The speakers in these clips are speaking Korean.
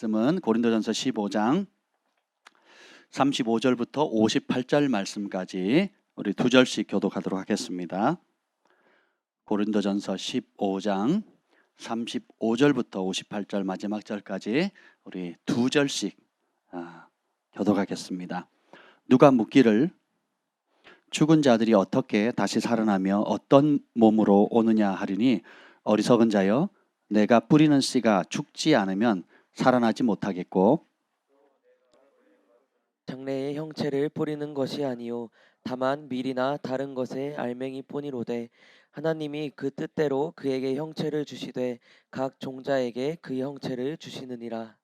말씀은 고린도전서 15장 35절부터 58절 말씀까지 우리 두 절씩 교독하도록 하겠습니다. 고린도전서 15장 35절부터 58절 마지막 절까지 우리 두 절씩 교독하겠습니다. 누가 묻기를 죽은 자들이 어떻게 다시 살아나며 어떤 몸으로 오느냐 하리니 어리석은 자여 내가 뿌리는 씨가 죽지 않으면 살아나지 못하겠고 장래의 형체를 뿌리는 것이 아니요 다만 밀이나 다른 것의 알맹이 뿐이로되 하나님이 그 뜻대로 그에게 형체를 주시되 각 종자에게 그 형체를 주시느니라.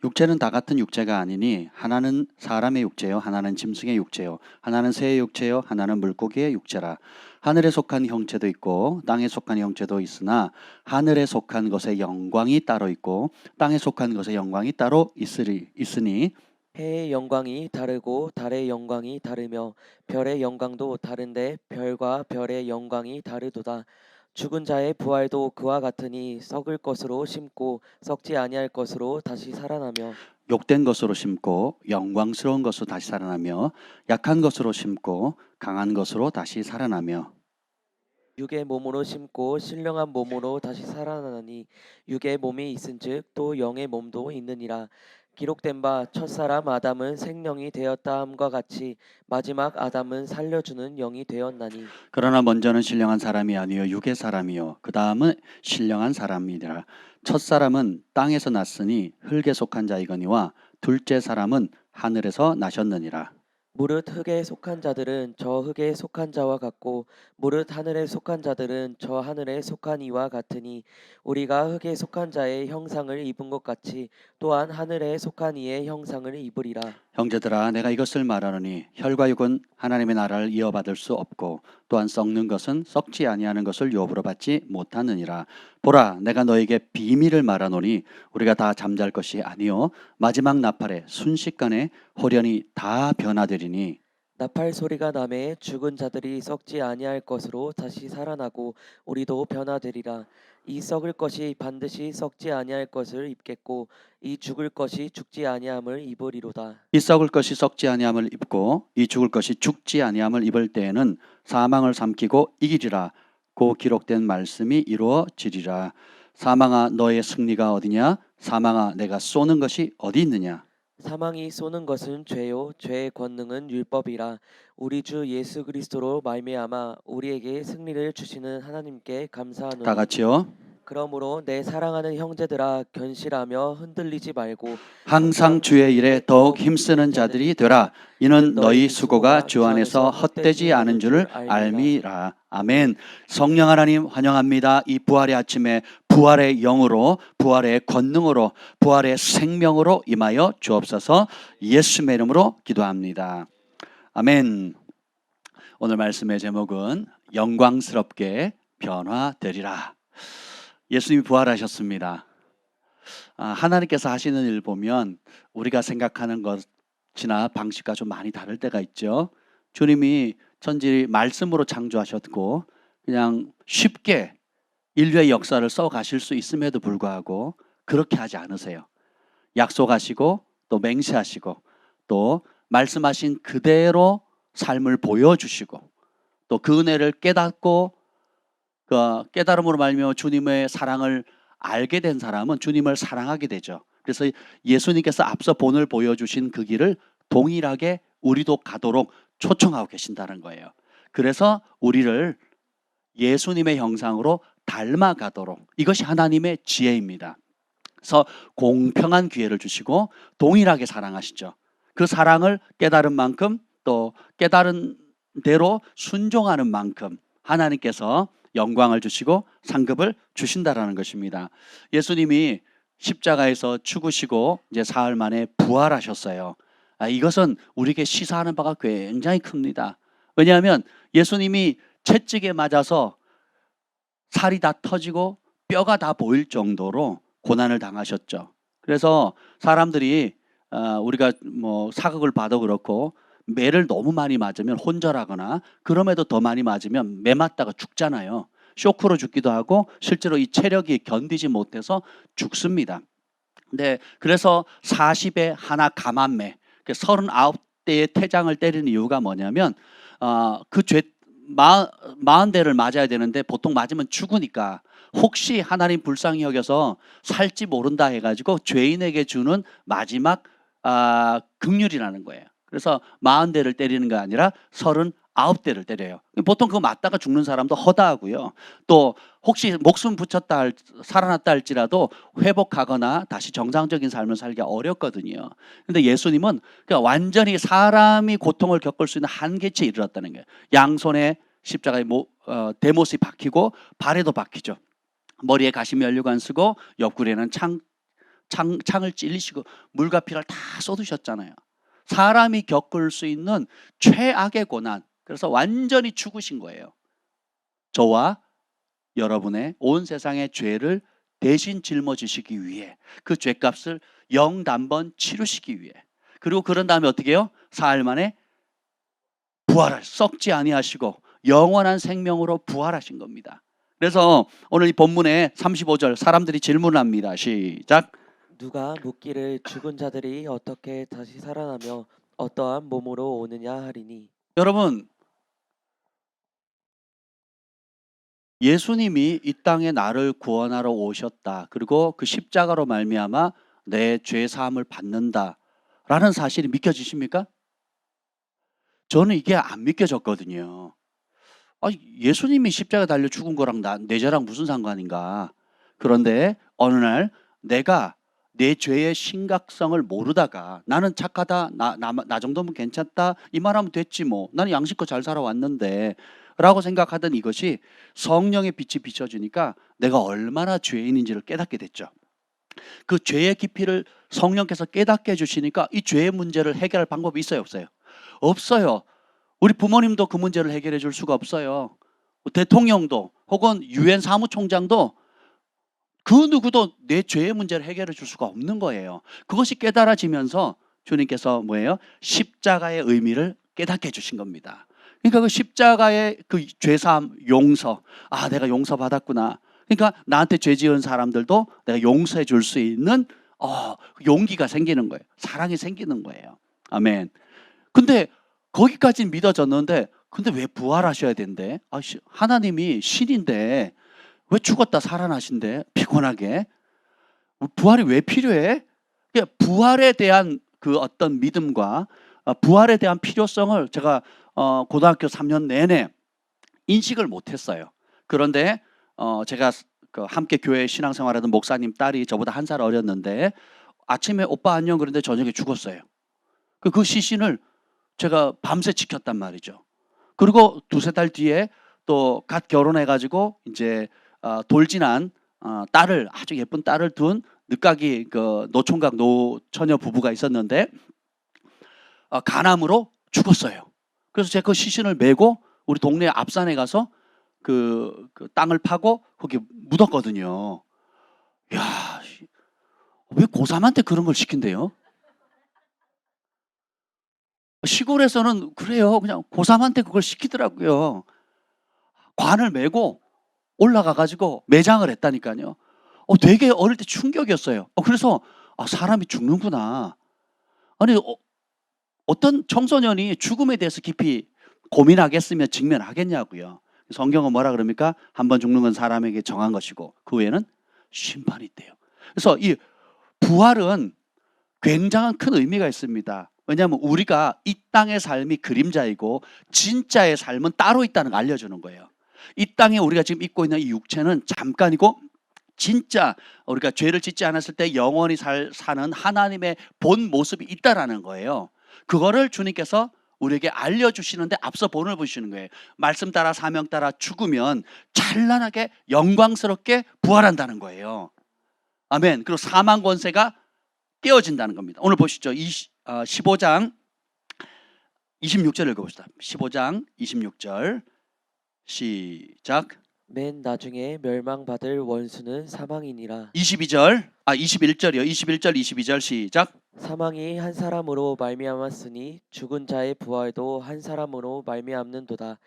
육체는 다 같은 육체가 아니니 하나는 사람의 육체요 하나는 짐승의 육체요 하나는 새의 육체요 하나는 물고기의 육체라. 하늘에 속한 형체도 있고 땅에 속한 형체도 있으나 하늘에 속한 것의 영광이 따로 있고 땅에 속한 것의 영광이 따로 있으니 해의 영광이 다르고 달의 영광이 다르며 별의 영광도 다른데 별과 별의 영광이 다르도다. 죽은 자의 부활도 그와 같으니 썩을 것으로 심고 썩지 아니할 것으로 다시 살아나며 욕된 것으로 심고 영광스러운 것으로 다시 살아나며 약한 것으로 심고 강한 것으로 다시 살아나며 육의 몸으로 심고 신령한 몸으로 다시 살아나니 육의 몸이 있은즉 또 영의 몸도 있느니라. 기록된 바 첫사람 아담은 생명이 되었다 함과 같이 마지막 아담은 살려주는 영이 되었나니 그러나 먼저는 신령한 사람이 아니요 육의 사람이요 그 다음은 신령한 사람이니라. 첫사람은 땅에서 났으니 흙에 속한 자이거니와 둘째 사람은 하늘에서 나셨느니라. 무릇 흙에 속한 자들은 저 흙에 속한 자와 같고 무릇 하늘에 속한 자들은 저 하늘에 속한 이와 같으니 우리가 흙에 속한 자의 형상을 입은 것 같이 또한 하늘에 속한 이의 형상을 입으리라. 형제들아 내가 이것을 말하노니 혈과 육은 하나님의 나라를 이어받을 수 없고 또한 썩는 것은 썩지 아니하는 것을 유업으로 받지 못하느니라. 보라 내가 너에게 비밀을 말하노니 우리가 다 잠잘 것이 아니요 마지막 나팔에 순식간에 호련히 다 변화되리니 나팔 소리가 나매 죽은 자들이 썩지 아니할 것으로 다시 살아나고 우리도 변화되리라. 이 썩을 것이 반드시 썩지 아니할 것을 입겠고 이 죽을 것이 죽지 아니함을 입으리로다. 이 썩을 것이 썩지 아니함을 입고 이 죽을 것이 죽지 아니함을 입을 때에는 사망을 삼키고 이기리라. 고 기록된 말씀이 이루어지리라. 사망아 너의 승리가 어디냐? 사망아 내가 쏘는 것이 어디 있느냐? 사망이 쏘는 것은 죄요 죄의 권능은 율법이라. 우리 주 예수 그리스도로 말미암아 우리에게 승리를 주시는 하나님께 다 감사하노니 같이요. 그러므로 내 사랑하는 형제들아 견실하며 흔들리지 말고 항상 주의 일에 더욱 힘쓰는 자들이 되라. 이는 너희 수고가 주 안에서 헛되지 않은 줄을 알미라. 아멘. 성령 하나님 환영합니다. 이 부활의 아침에 부활의 영으로 부활의 권능으로 부활의 생명으로 임하여 주옵소서. 예수님의 이름으로 기도합니다. 아멘. 오늘 말씀의 제목은 영광스럽게 변화되리라. 예수님이 부활하셨습니다. 하나님께서 하시는 일 보면 우리가 생각하는 것이나 방식과 좀 많이 다를 때가 있죠. 주님이 천지 말씀으로 창조하셨고 그냥 쉽게 인류의 역사를 써가실 수 있음에도 불구하고 그렇게 하지 않으세요. 약속하시고 또 맹세하시고 또 말씀하신 그대로 삶을 보여주시고 또 그 은혜를 깨닫고 그 깨달음으로 말미암아 주님의 사랑을 알게 된 사람은 주님을 사랑하게 되죠. 그래서 예수님께서 앞서 본을 보여주신 그 길을 동일하게 우리도 가도록 초청하고 계신다는 거예요. 그래서 우리를 예수님의 형상으로 닮아가도록 이것이 하나님의 지혜입니다. 그래서 공평한 기회를 주시고 동일하게 사랑하시죠. 그 사랑을 깨달은 만큼 또 깨달은 대로 순종하는 만큼 하나님께서 영광을 주시고 상급을 주신다라는 것입니다. 예수님이 십자가에서 죽으시고 이제 사흘 만에 부활하셨어요. 이것은 우리에게 시사하는 바가 굉장히 큽니다. 왜냐하면 예수님이 채찍에 맞아서 살이 다 터지고 뼈가 다 보일 정도로 고난을 당하셨죠. 그래서 사람들이 우리가 뭐 사극을 봐도 그렇고 매를 너무 많이 맞으면 혼절하거나 그럼에도 더 많이 맞으면 매 맞다가 죽잖아요. 쇼크로 죽기도 하고 실제로 이 체력이 견디지 못해서 죽습니다. 네, 그래서 40에 하나 감암매, 39대의 태장을 때리는 이유가 뭐냐면 그죄 40대를 맞아야 되는데 보통 맞으면 죽으니까 혹시 하나님 불쌍히 여겨서 살지 모른다 해가지고 죄인에게 주는 마지막 긍휼이라는 거예요. 그래서 40대를 때리는 게 아니라 39대를 때려요. 보통 그거 맞다가 죽는 사람도 허다하고요. 또 혹시 목숨 붙였다 살아났다 할지라도 회복하거나 다시 정상적인 삶을 살기가 어렵거든요. 근데 예수님은 그러니까 완전히 사람이 고통을 겪을 수 있는 한계치에 이르렀다는 거예요. 양손에 십자가의 대못이 박히고 발에도 박히죠. 머리에 가시면류관 쓰고 옆구리에는 창을 찔리시고 물과 피를 다 쏟으셨잖아요. 사람이 겪을 수 있는 최악의 고난. 그래서 완전히 죽으신 거예요. 저와 여러분의 온 세상의 죄를 대신 짊어지시기 위해 그 죄값을 영단번 치르시기 위해 그리고 그런 다음에 어떻게 해요? 사흘 만에 부활을 썩지 아니하시고 영원한 생명으로 부활하신 겁니다. 그래서 오늘 이 본문의 35절 사람들이 질문합니다. 시작. 누가 묻기를 죽은 자들이 어떻게 다시 살아나며 어떠한 몸으로 오느냐 하리니. 여러분, 예수님이 이 땅에 나를 구원하러 오셨다. 그리고 그 십자가로 말미암아 내 죄 사함을 받는다라는 사실이 믿겨지십니까? 저는 이게 안 믿겨졌거든요. 예수님이 십자가 달려 죽은 거랑 내 죄랑 무슨 상관인가? 그런데 어느 날 내가 내 죄의 심각성을 모르다가 나는 착하다, 나 정도면 괜찮다 이 말하면 됐지 뭐. 나는 양식껏 잘 살아왔는데 라고 생각하던 이것이 성령의 빛이 비춰주니까 내가 얼마나 죄인인지를 깨닫게 됐죠. 그 죄의 깊이를 성령께서 깨닫게 해주시니까 이 죄의 문제를 해결할 방법이 있어요, 없어요? 없어요. 우리 부모님도 그 문제를 해결해 줄 수가 없어요. 대통령도 혹은 유엔 사무총장도 그 누구도 내 죄의 문제를 해결해 줄 수가 없는 거예요. 그것이 깨달아지면서 주님께서 뭐예요? 십자가의 의미를 깨닫게 해주신 겁니다. 그러니까 그 십자가의 그 죄사함, 용서. 내가 용서받았구나. 그러니까 나한테 죄 지은 사람들도 내가 용서해 줄 수 있는 용기가 생기는 거예요. 사랑이 생기는 거예요. 아멘. 근데 거기까지는 믿어졌는데 근데 왜 부활하셔야 된대? 하나님이 신인데 왜 죽었다 살아나신대? 피곤하게. 부활이 왜 필요해? 부활에 대한 그 어떤 믿음과 부활에 대한 필요성을 제가 고등학교 3년 내내 인식을 못했어요. 그런데 제가 그 함께 교회 신앙생활하던 목사님 딸이 저보다 한 살 어렸는데 아침에 오빠 안녕 그런데 저녁에 죽었어요. 그 시신을 제가 밤새 지켰단 말이죠. 그리고 두세 달 뒤에 또 갓 결혼해가지고 이제 돌진한 딸을 아주 예쁜 딸을 둔 늦가기 그 노총각 노처녀 부부가 있었는데 간암으로 죽었어요. 그래서 제가 그 시신을 메고 우리 동네 앞산에 가서 그 땅을 파고 거기 묻었거든요. 야, 왜 고3한테 그런 걸 시킨대요? 시골에서는 그래요. 그냥 고3한테 그걸 시키더라고요. 관을 메고 올라가 가지고 매장을 했다니까요. 되게 어릴 때 충격이었어요. 그래서 사람이 죽는구나. 아니 어떤 청소년이 죽음에 대해서 깊이 고민하겠으면 직면하겠냐고요. 성경은 뭐라 그럽니까? 한 번 죽는 건 사람에게 정한 것이고 그 후에는 심판이 있대요. 그래서 이 부활은 굉장한 큰 의미가 있습니다. 왜냐하면 우리가 이 땅의 삶이 그림자이고 진짜의 삶은 따로 있다는 걸 알려주는 거예요. 이 땅에 우리가 지금 입고 있는 이 육체는 잠깐이고 진짜 우리가 죄를 짓지 않았을 때 영원히 사는 하나님의 본 모습이 있다라는 거예요. 그거를 주님께서 우리에게 알려주시는데 앞서 본을 보시는 거예요. 말씀 따라 사명 따라 죽으면 찬란하게 영광스럽게 부활한다는 거예요. 아멘. 그리고 사망 권세가 깨어진다는 겁니다. 오늘 보시죠. 15장 26절 읽어봅시다. 15장 26절 시작. 맨 나중에 멸망받을 원수는 사망이니라. 21절이요. 21절 22절 시작. 사망이 한 사람으로 말미암았으니 죽은 자의 부활도 한 사람으로 말미암는도다.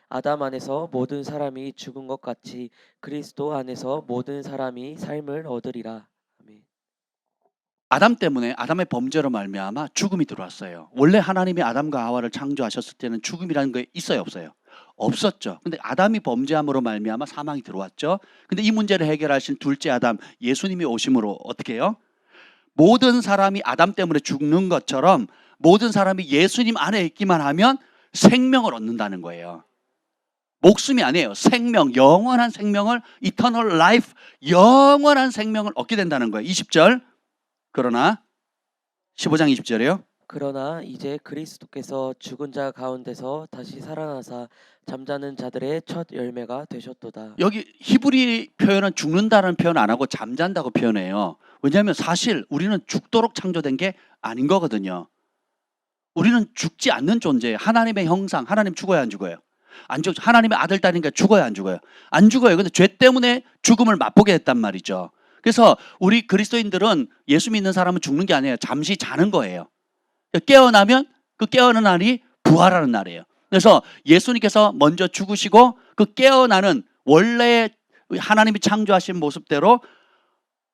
아담 안에서 모든 사람이 죽은 것 같이 그리스도 안에서 모든 사람이 삶을 얻으리라. 아멘. 아담 때문에 아담의 범죄로 말미암아 죽음이 들어왔어요. 원래 하나님이 아담과 하와를 창조하셨을 때는 죽음이라는 게 있어요, 없어요? 없었죠. 근데 아담이 범죄함으로 말미암아 사망이 들어왔죠. 근데 이 문제를 해결하신 둘째 아담 예수님이 오심으로 어떻게 해요? 모든 사람이 아담 때문에 죽는 것처럼 모든 사람이 예수님 안에 있기만 하면 생명을 얻는다는 거예요. 목숨이 아니에요. 생명, 영원한 생명을, eternal life, 영원한 생명을 얻게 된다는 거예요. 20절. 그러나 15장 20절이요. 그러나 이제 그리스도께서 죽은 자 가운데서 다시 살아나사 잠자는 자들의 첫 열매가 되셨도다. 여기 히브리 표현은 죽는다는 표현 안 하고 잠잔다고 표현해요. 왜냐하면 사실 우리는 죽도록 창조된 게 아닌 거거든요. 우리는 죽지 않는 존재예요. 하나님의 형상, 하나님 죽어야 안 죽어요? 안 죽. 하나님의 아들 딸이니까 죽어야 안 죽어요? 안 죽어요. 근데 죄 때문에 죽음을 맛보게 했단 말이죠. 그래서 우리 그리스도인들은 예수 믿는 사람은 죽는 게 아니에요. 잠시 자는 거예요. 깨어나면 그 깨어나는 날이 부활하는 날이에요. 그래서 예수님께서 먼저 죽으시고 그 깨어나는 원래 하나님이 창조하신 모습대로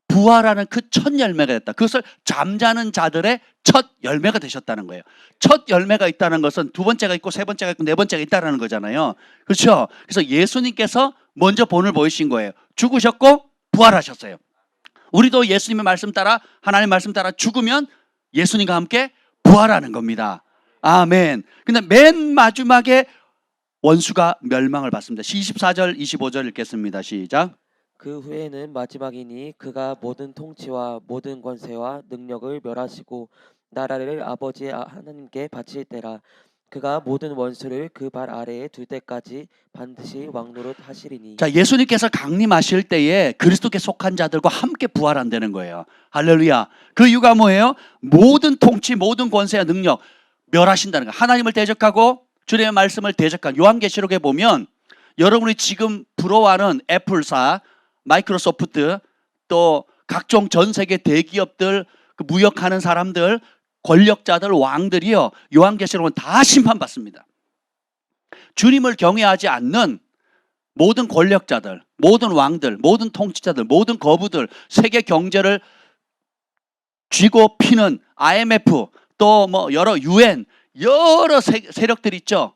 부활하는 그 첫 열매가 됐다. 그것을 잠자는 자들의 첫 열매가 되셨다는 거예요. 첫 열매가 있다는 것은 두 번째가 있고 세 번째가 있고 네 번째가 있다는 거잖아요. 그렇죠? 그래서 예수님께서 먼저 본을 보이신 거예요. 죽으셨고 부활하셨어요. 우리도 예수님의 말씀 따라 하나님의 말씀 따라 죽으면 예수님과 함께 부활하는 겁니다. 아멘. 근데 맨 마지막에 원수가 멸망을 받습니다. 24절 25절 읽겠습니다. 시작. 그 후에는 마지막이니 그가 모든 통치와 모든 권세와 능력을 멸하시고 나라를 아버지 하나님께 바칠 때라. 그가 모든 원수를 그 발 아래에 둘 때까지 반드시 왕노릇 하시리니. 자, 예수님께서 강림하실 때에 그리스도께 속한 자들과 함께 부활한다는 거예요. 할렐루야. 그 이유가 뭐예요? 모든 통치, 모든 권세와 능력 멸하신다는 거예요. 하나님을 대적하고 주님의 말씀을 대적한 요한계시록에 보면 여러분이 지금 부러워하는 애플사, 마이크로소프트, 또 각종 전 세계 대기업들, 그 무역하는 사람들, 권력자들, 왕들이요, 요한계시록은 다 심판받습니다. 주님을 경외하지 않는 모든 권력자들, 모든 왕들, 모든 통치자들, 모든 거부들, 세계 경제를 쥐고 피는 IMF, 또 뭐 여러 UN, 여러 세력들 있죠.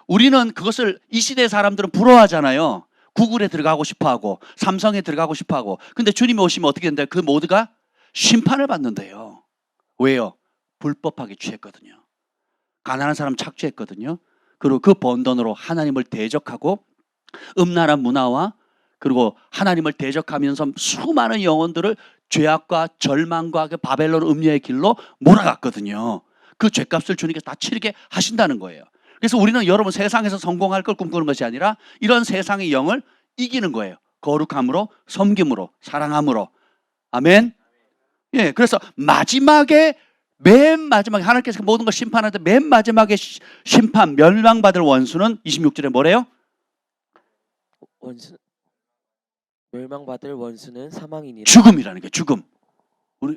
우리는 그것을 이 시대 사람들은 부러워하잖아요. 구글에 들어가고 싶어하고 삼성에 들어가고 싶어하고. 근데 주님이 오시면 어떻게 된다요? 그 모두가 심판을 받는데요. 왜요? 불법하게 취했거든요. 가난한 사람 착취했거든요. 그리고 그 번 돈으로 하나님을 대적하고 음란한 문화와 그리고 하나님을 대적하면서 수많은 영혼들을 죄악과 절망과 그 바벨론 음녀의 길로 몰아갔거든요. 그 죄값을 주님께서 다 치르게 하신다는 거예요. 그래서 우리는 여러분 세상에서 성공할 걸 꿈꾸는 것이 아니라 이런 세상의 영을 이기는 거예요. 거룩함으로, 섬김으로, 사랑함으로. 아멘. 예, 그래서 마지막에 맨 마지막에 하나님께서 모든 걸 심판하는데 맨 마지막에 심판 멸망받을 원수는 26절에 뭐래요? 원수 멸망받을 원수는 사망이니라. 죽음이라는 게 죽음. 우리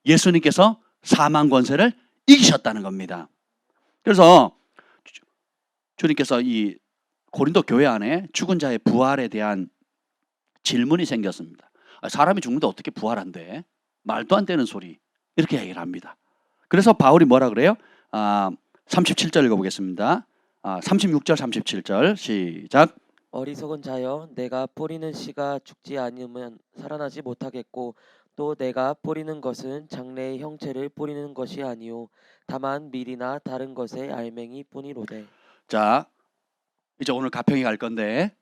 예수님께서 사망 권세를 이기셨다는 겁니다. 그래서 주님께서 이 고린도 교회 안에 죽은 자의 부활에 대한 질문이 생겼습니다. 사람이 죽는데 어떻게 부활한대? 말도 안 되는 소리. 이렇게 얘기를 합니다. 그래서 바울이 뭐라 그래요? 37절 읽어보겠습니다. 36절 37절 시작. 어리석은 자여, 내가 뿌리는 씨가 죽지 않으면 살아나지 못하겠고 또 내가 뿌리는 것은 장래의 형체를 뿌리는 것이 아니요 다만 밀이나 다른 것의 알맹이 뿐이로되. 자, 이제 오늘 가평에 갈 건데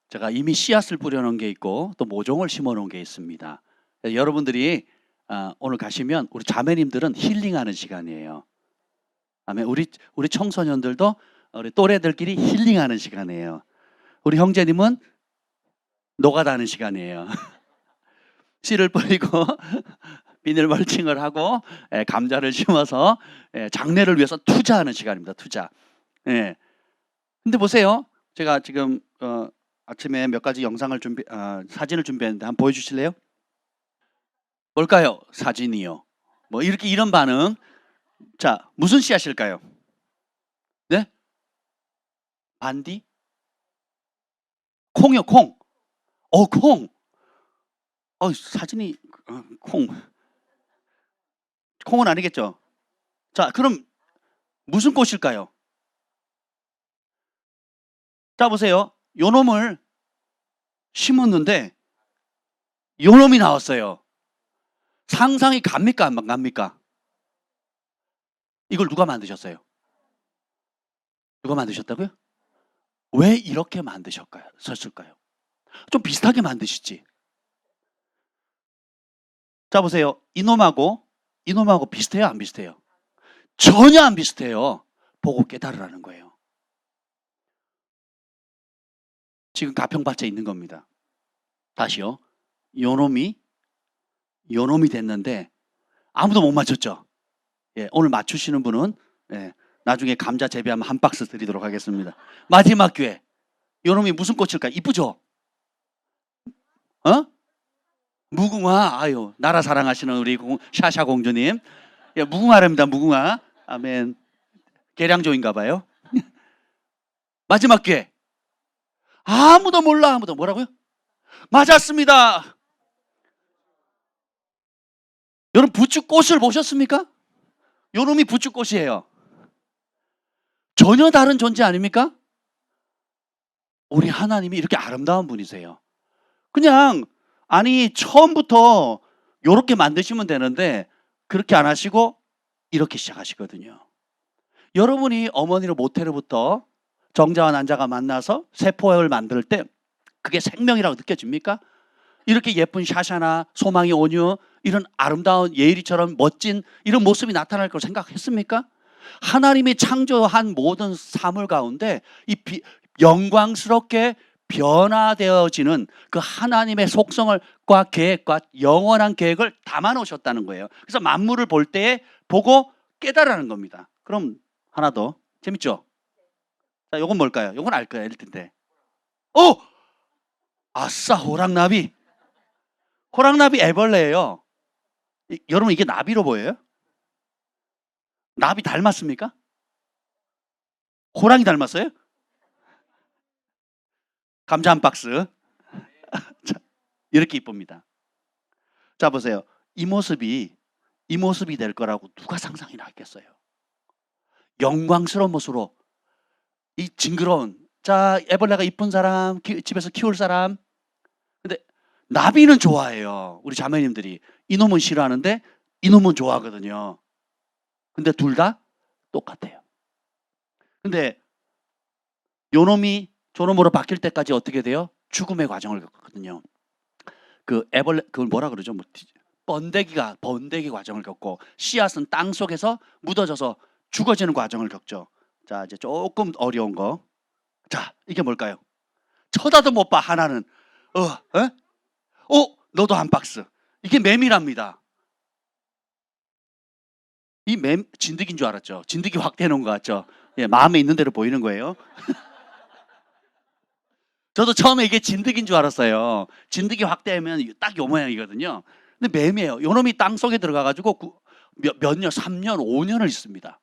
제가 이미 씨앗을 뿌려놓은 게 있고 또 모종을 심어놓은 게 있습니다. 여러분들이 오늘 가시면 우리 자매님들은 힐링하는 시간이에요. 아멘. 우리 청소년들도 우리 또래들끼리 힐링하는 시간이에요. 우리 형제님은 노가다는 시간이에요. 씨를 뿌리고 비닐 멀칭을 하고 감자를 심어서 장래를 위해서 투자하는 시간입니다. 투자. 예. 근데 보세요. 제가 지금 아침에 몇 가지 영상을 사진을 준비했는데 한번 보여주실래요? 뭘까요? 사진이요. 뭐 이렇게 이런 반응. 자, 무슨 씨앗일까요? 네? 반디? 콩이요, 콩. 콩. 사진이 콩. 콩은 아니겠죠? 자, 그럼 무슨 꽃일까요? 자, 보세요. 요 놈을 심었는데 요 놈이 나왔어요. 상상이 갑니까? 안 갑니까? 이걸 누가 만드셨어요? 누가 만드셨다고요? 왜 이렇게 만드셨을까요? 좀 비슷하게 만드시지. 자, 보세요. 이놈하고 비슷해요? 안 비슷해요? 전혀 안 비슷해요. 보고 깨달으라는 거예요. 지금 가평밭에 있는 겁니다. 다시요. 요놈이 됐는데 아무도 못 맞췄죠? 예, 오늘 맞추시는 분은 예, 나중에 감자 재배하면 한 박스 드리도록 하겠습니다. 마지막 기회. 요놈이 무슨 꽃일까? 이쁘죠? 어? 무궁화. 아유, 나라 사랑하시는 우리 샤샤 공주님. 예, 무궁화랍니다. 무궁화. 아멘. 계량조인가 봐요. 마지막 기회. 아무도 몰라. 아무도. 뭐라고요? 맞았습니다. 여러분, 부추꽃을 보셨습니까? 요놈이 부추꽃이에요. 전혀 다른 존재 아닙니까? 우리 하나님이 이렇게 아름다운 분이세요. 그냥 아니 처음부터 요렇게 만드시면 되는데 그렇게 안 하시고 이렇게 시작하시거든요. 여러분이 어머니로 모태로부터 정자와 난자가 만나서 세포를 만들 때 그게 생명이라고 느껴집니까? 이렇게 예쁜 샤샤나 소망의 온유 이런 아름다운 예일이처럼 멋진 이런 모습이 나타날 거라고 생각했습니까? 하나님이 창조한 모든 사물 가운데 이 영광스럽게 변화되어지는 그 하나님의 속성과 계획과 영원한 계획을 담아 놓으셨다는 거예요. 그래서 만물을 볼 때에 보고 깨달으라는 겁니다. 그럼 하나 더. 재밌죠? 자, 요건 뭘까요? 요건 알 거예요. 텐데. 아싸, 호랑나비. 호랑나비 애벌레예요. 여러분, 이게 나비로 보여요? 나비 닮았습니까? 호랑이 닮았어요? 감자 한 박스. 자, 이렇게 이쁩니다. 자, 보세요. 이 모습이 될 거라고 누가 상상이나 했겠어요? 영광스러운 모습으로 이 징그러운, 자, 애벌레가 이쁜 사람, 집에서 키울 사람. 근데 나비는 좋아해요. 우리 자매님들이. 이놈은 싫어하는데 이놈은 좋아하거든요. 근데 둘 다 똑같아요. 근데 요놈이 저놈으로 바뀔 때까지 어떻게 돼요? 죽음의 과정을 겪거든요. 그 애벌레, 그걸 뭐라 그러죠? 번데기 과정을 겪고 씨앗은 땅 속에서 묻어져서 죽어지는 과정을 겪죠. 자, 이제 조금 어려운 거. 자, 이게 뭘까요? 쳐다도 못 봐, 하나는. 너도 한 박스. 이게 매미랍니다. 이 진드기인 줄 알았죠? 진드기 확대해 놓은 것 같죠? 예, 마음에 있는 대로 보이는 거예요. 저도 처음에 이게 진드기인 줄 알았어요. 진드기 확대하면 딱 요 모양이거든요. 근데 매미예요. 요놈이 땅 속에 들어가가지고 몇 년, 3년, 5년을 있습니다.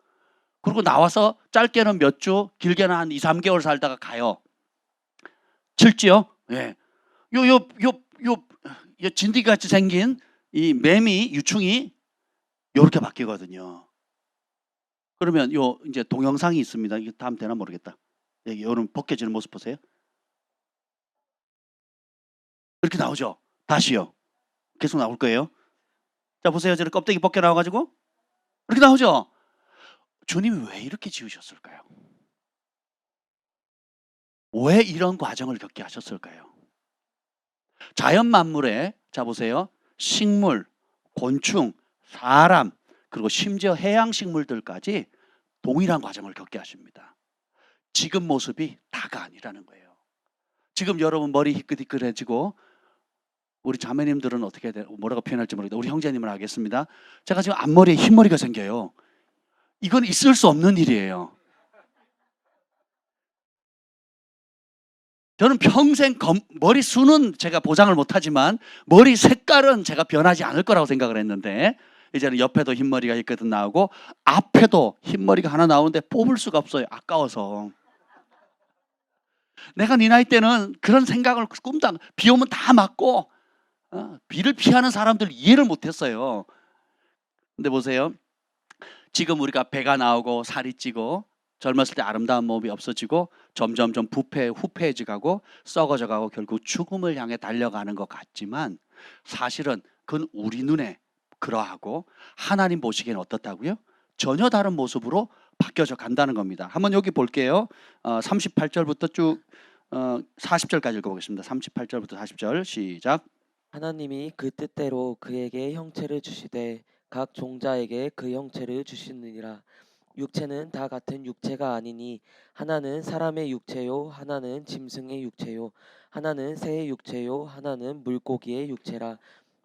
그리고 나와서 짧게는 몇 주, 길게는 한 2, 3개월 살다가 가요. 실지요? 예. 요 진드기 같이 생긴 이 매미 유충이 요렇게 바뀌거든요. 그러면 요 이제 동영상이 있습니다. 이거 다음 되나 모르겠다. 여기 요런 벗겨지는 모습 보세요. 이렇게 나오죠. 다시요. 계속 나올 거예요. 자, 보세요. 저는 껍데기 벗겨 나와가지고 이렇게 나오죠. 주님이 왜 이렇게 지으셨을까요? 왜 이런 과정을 겪게 하셨을까요? 자연 만물에, 자 보세요. 식물, 곤충, 사람, 그리고 심지어 해양 식물들까지 동일한 과정을 겪게 하십니다. 지금 모습이 다가 아니라는 거예요. 지금 여러분 머리 희끗희끗해지고 우리 자매님들은 어떻게 뭐라고 표현할지 모르겠다. 우리 형제님은 알겠습니다. 제가 지금 앞머리에 흰머리가 생겨요. 이건 있을 수 없는 일이에요. 저는 평생 머리 수는 제가 보장을 못하지만 머리 색깔은 제가 변하지 않을 거라고 생각을 했는데 이제는 옆에도 흰머리가 있거든 나오고 앞에도 흰머리가 하나 나오는데 뽑을 수가 없어요. 아까워서. 내가 네 나이 때는 그런 생각을 꿈도 안, 비 오면 다 맞고 비를 피하는 사람들 이해를 못했어요. 근데 보세요. 지금 우리가 배가 나오고 살이 찌고 젊었을 때 아름다운 몸이 없어지고 점점점 후패해져 가고 썩어져 가고 결국 죽음을 향해 달려가는 것 같지만 사실은 그건 우리 눈에 그러하고 하나님 보시기에는 어떻다고요? 전혀 다른 모습으로 바뀌어져 간다는 겁니다. 한번 여기 볼게요. 38절부터 쭉 40절까지 읽어보겠습니다. 38절부터 40절 시작. 하나님이 그 뜻대로 그에게 형체를 주시되 각 종자에게 그 형체를 주시느니라. 육체는 다 같은 육체가 아니니 하나는 사람의 육체요 하나는 짐승의 육체요 하나는 새의 육체요 하나는 물고기의 육체라.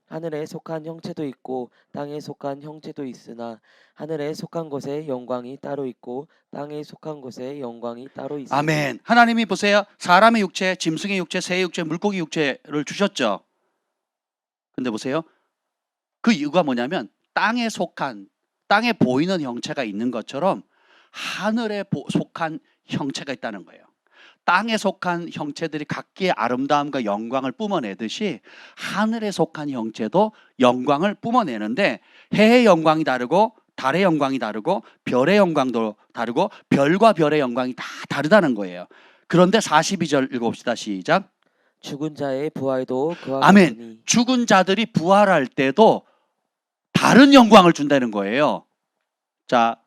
하늘에 속한 형체도 있고 땅에 속한 형체도 있으나 하늘에 속한 것에 영광이 따로 있고 땅에 속한 것에 영광이 따로 있으니. 아멘. 하나님이 보세요. 사람의 육체, 짐승의 육체, 새의 육체, 물고기 육체를 주셨죠. 근데 보세요. 그 이유가 뭐냐면 땅에 보이는 형체가 있는 것처럼 하늘에 속한 형체가 있다는 거예요. 땅에 속한 형체들이 각기의 아름다움과 영광을 뿜어내듯이 하늘에 속한 형체도 영광을 뿜어내는데 해의 영광이 다르고 달의 영광이 다르고 별의 영광도 다르고 별과 별의 영광이 다 다르다는 거예요. 그런데 42절 읽어봅시다. 시작. 죽은 자의 부활도 그와 아멘. 같으니. 죽은 자들이 부활할 때도 다른 영광을 준다는 거예요. 자,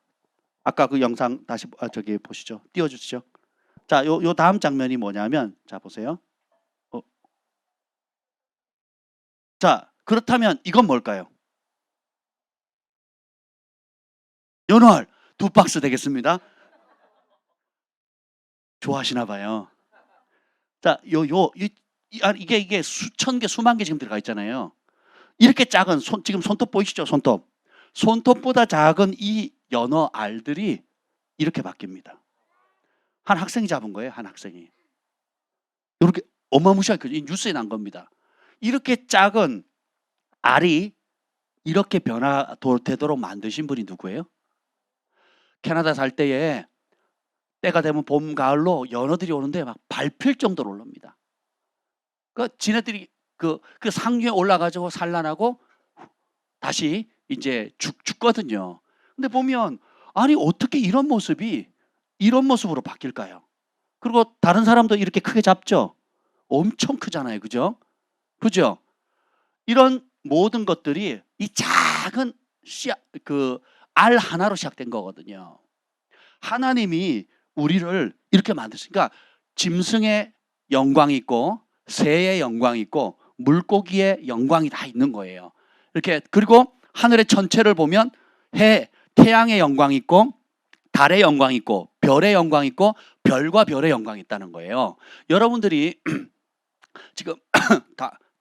아까 그 영상 다시 저기 보시죠. 띄워주시죠. 자, 요 다음 장면이 뭐냐면, 자 보세요. 자, 그렇다면 이건 뭘까요? 연월 2박스 되겠습니다. 좋아하시나 봐요. 자, 이게 수천 개, 수만 개 지금 들어가 있잖아요. 이렇게 작은 지금 손톱 보이시죠? 손톱보다 작은 이 연어 알들이 이렇게 바뀝니다. 한 학생이 잡은 거예요. 한 학생이. 이렇게 어마무시하게 이 뉴스에 난 겁니다. 이렇게 작은 알이 이렇게 변화되도록 만드신 분이 누구예요? 캐나다 살 때에 때가 되면 봄, 가을로 연어들이 오는데 막 밟힐 정도로 올라옵니다. 그 지네들이 그 상류에 올라가지고 산란하고 다시 이제 죽거든요. 근데 보면 아니 어떻게 이런 모습이 이런 모습으로 바뀔까요? 그리고 다른 사람도 이렇게 크게 잡죠. 엄청 크잖아요, 그죠? 그죠? 이런 모든 것들이 이 작은 알 하나로 시작된 거거든요. 하나님이 우리를 이렇게 만드시니까 짐승의 영광이 있고 새의 영광이 있고 물고기의 영광이 다 있는 거예요. 이렇게 그리고 하늘의 전체를 보면 태양의 영광이 있고 달의 영광이 있고 별의 영광이 있고 별과 별의 영광이 있다는 거예요. 여러분들이 지금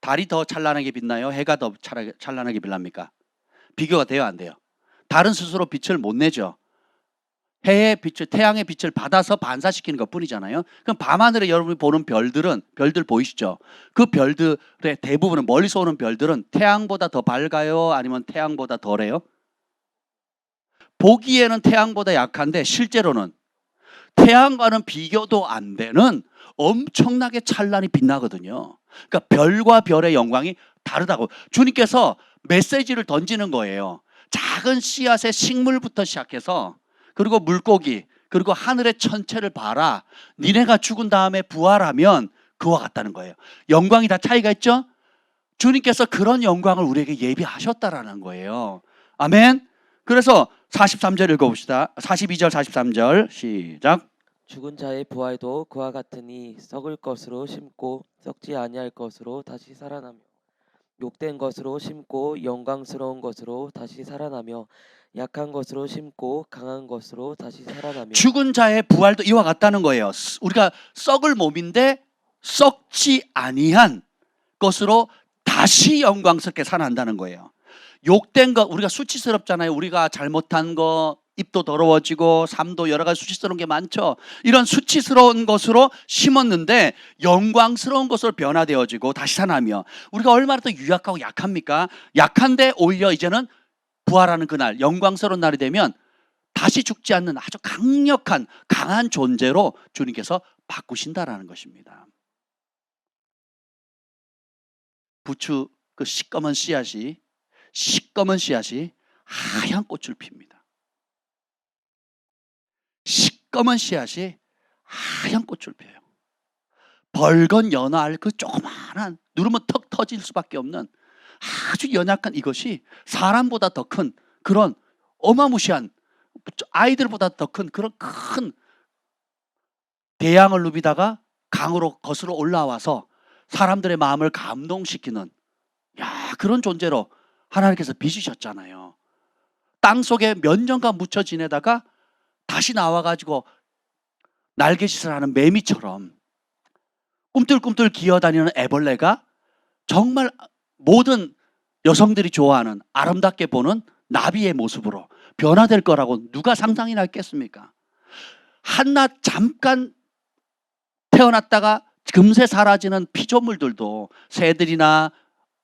달이 더 찬란하게 빛나요? 해가 더 찬란하게 빛납니까? 비교가 돼요, 안 돼요? 달은 스스로 빛을 못 내죠. 해의 빛을, 태양의 빛을 받아서 반사시키는 것 뿐이잖아요. 그럼 밤하늘에 여러분이 보는 별들 보이시죠? 그 별들의 대부분은, 멀리서 오는 별들은 태양보다 더 밝아요? 아니면 태양보다 덜해요? 보기에는 태양보다 약한데 실제로는 태양과는 비교도 안 되는 엄청나게 찬란히 빛나거든요. 그러니까 별과 별의 영광이 다르다고 주님께서 메시지를 던지는 거예요. 작은 씨앗의 식물부터 시작해서 그리고 물고기 그리고 하늘의 천체를 봐라. 니네가 죽은 다음에 부활하면 그와 같다는 거예요. 영광이 다 차이가 있죠? 주님께서 그런 영광을 우리에게 예비하셨다라는 거예요. 아멘. 그래서 43절 읽어봅시다. 42절 43절 시작. 죽은 자의 부활도 그와 같으니 썩을 것으로 심고 썩지 아니할 것으로 다시 살아나며 욕된 것으로 심고 영광스러운 것으로 다시 살아나며 약한 것으로 심고 강한 것으로 다시 살아나며. 죽은 자의 부활도 이와 같다는 거예요. 우리가 썩을 몸인데 썩지 아니한 것으로 다시 영광스럽게 살아난다는 거예요. 욕된 것, 우리가 수치스럽잖아요. 우리가 잘못한 거, 입도 더러워지고 삶도 여러 가지 수치스러운 게 많죠. 이런 수치스러운 것으로 심었는데 영광스러운 것으로 변화되어지고 다시 살아나며 우리가 얼마나 더 유약하고 약합니까? 약한데 오히려 이제는 부활하는 그날, 영광스러운 날이 되면 다시 죽지 않는 아주 강한 존재로 주님께서 바꾸신다라는 것입니다. 부추 그 시꺼먼 씨앗이 하얀 꽃을 핍니다. 시꺼먼 씨앗이 하얀 꽃을 펴요. 벌건 연화알 그 조그마한 누르면 턱 터질 수밖에 없는 아주 연약한 이것이 사람보다 더 큰 그런 어마무시한 아이들보다 더 큰 그런 큰 대양을 누비다가 강으로 거슬러 올라와서 사람들의 마음을 감동시키는 그런 존재로 하나님께서 빚으셨잖아요. 땅 속에 몇 년간 묻혀 지내다가 다시 나와가지고 날개짓을 하는 매미처럼 꿈틀꿈틀 기어다니는 애벌레가 정말 모든 여성들이 좋아하는 아름답게 보는 나비의 모습으로 변화될 거라고 누가 상상이나 했겠습니까? 한낱 잠깐 태어났다가 금세 사라지는 피조물들도 새들이나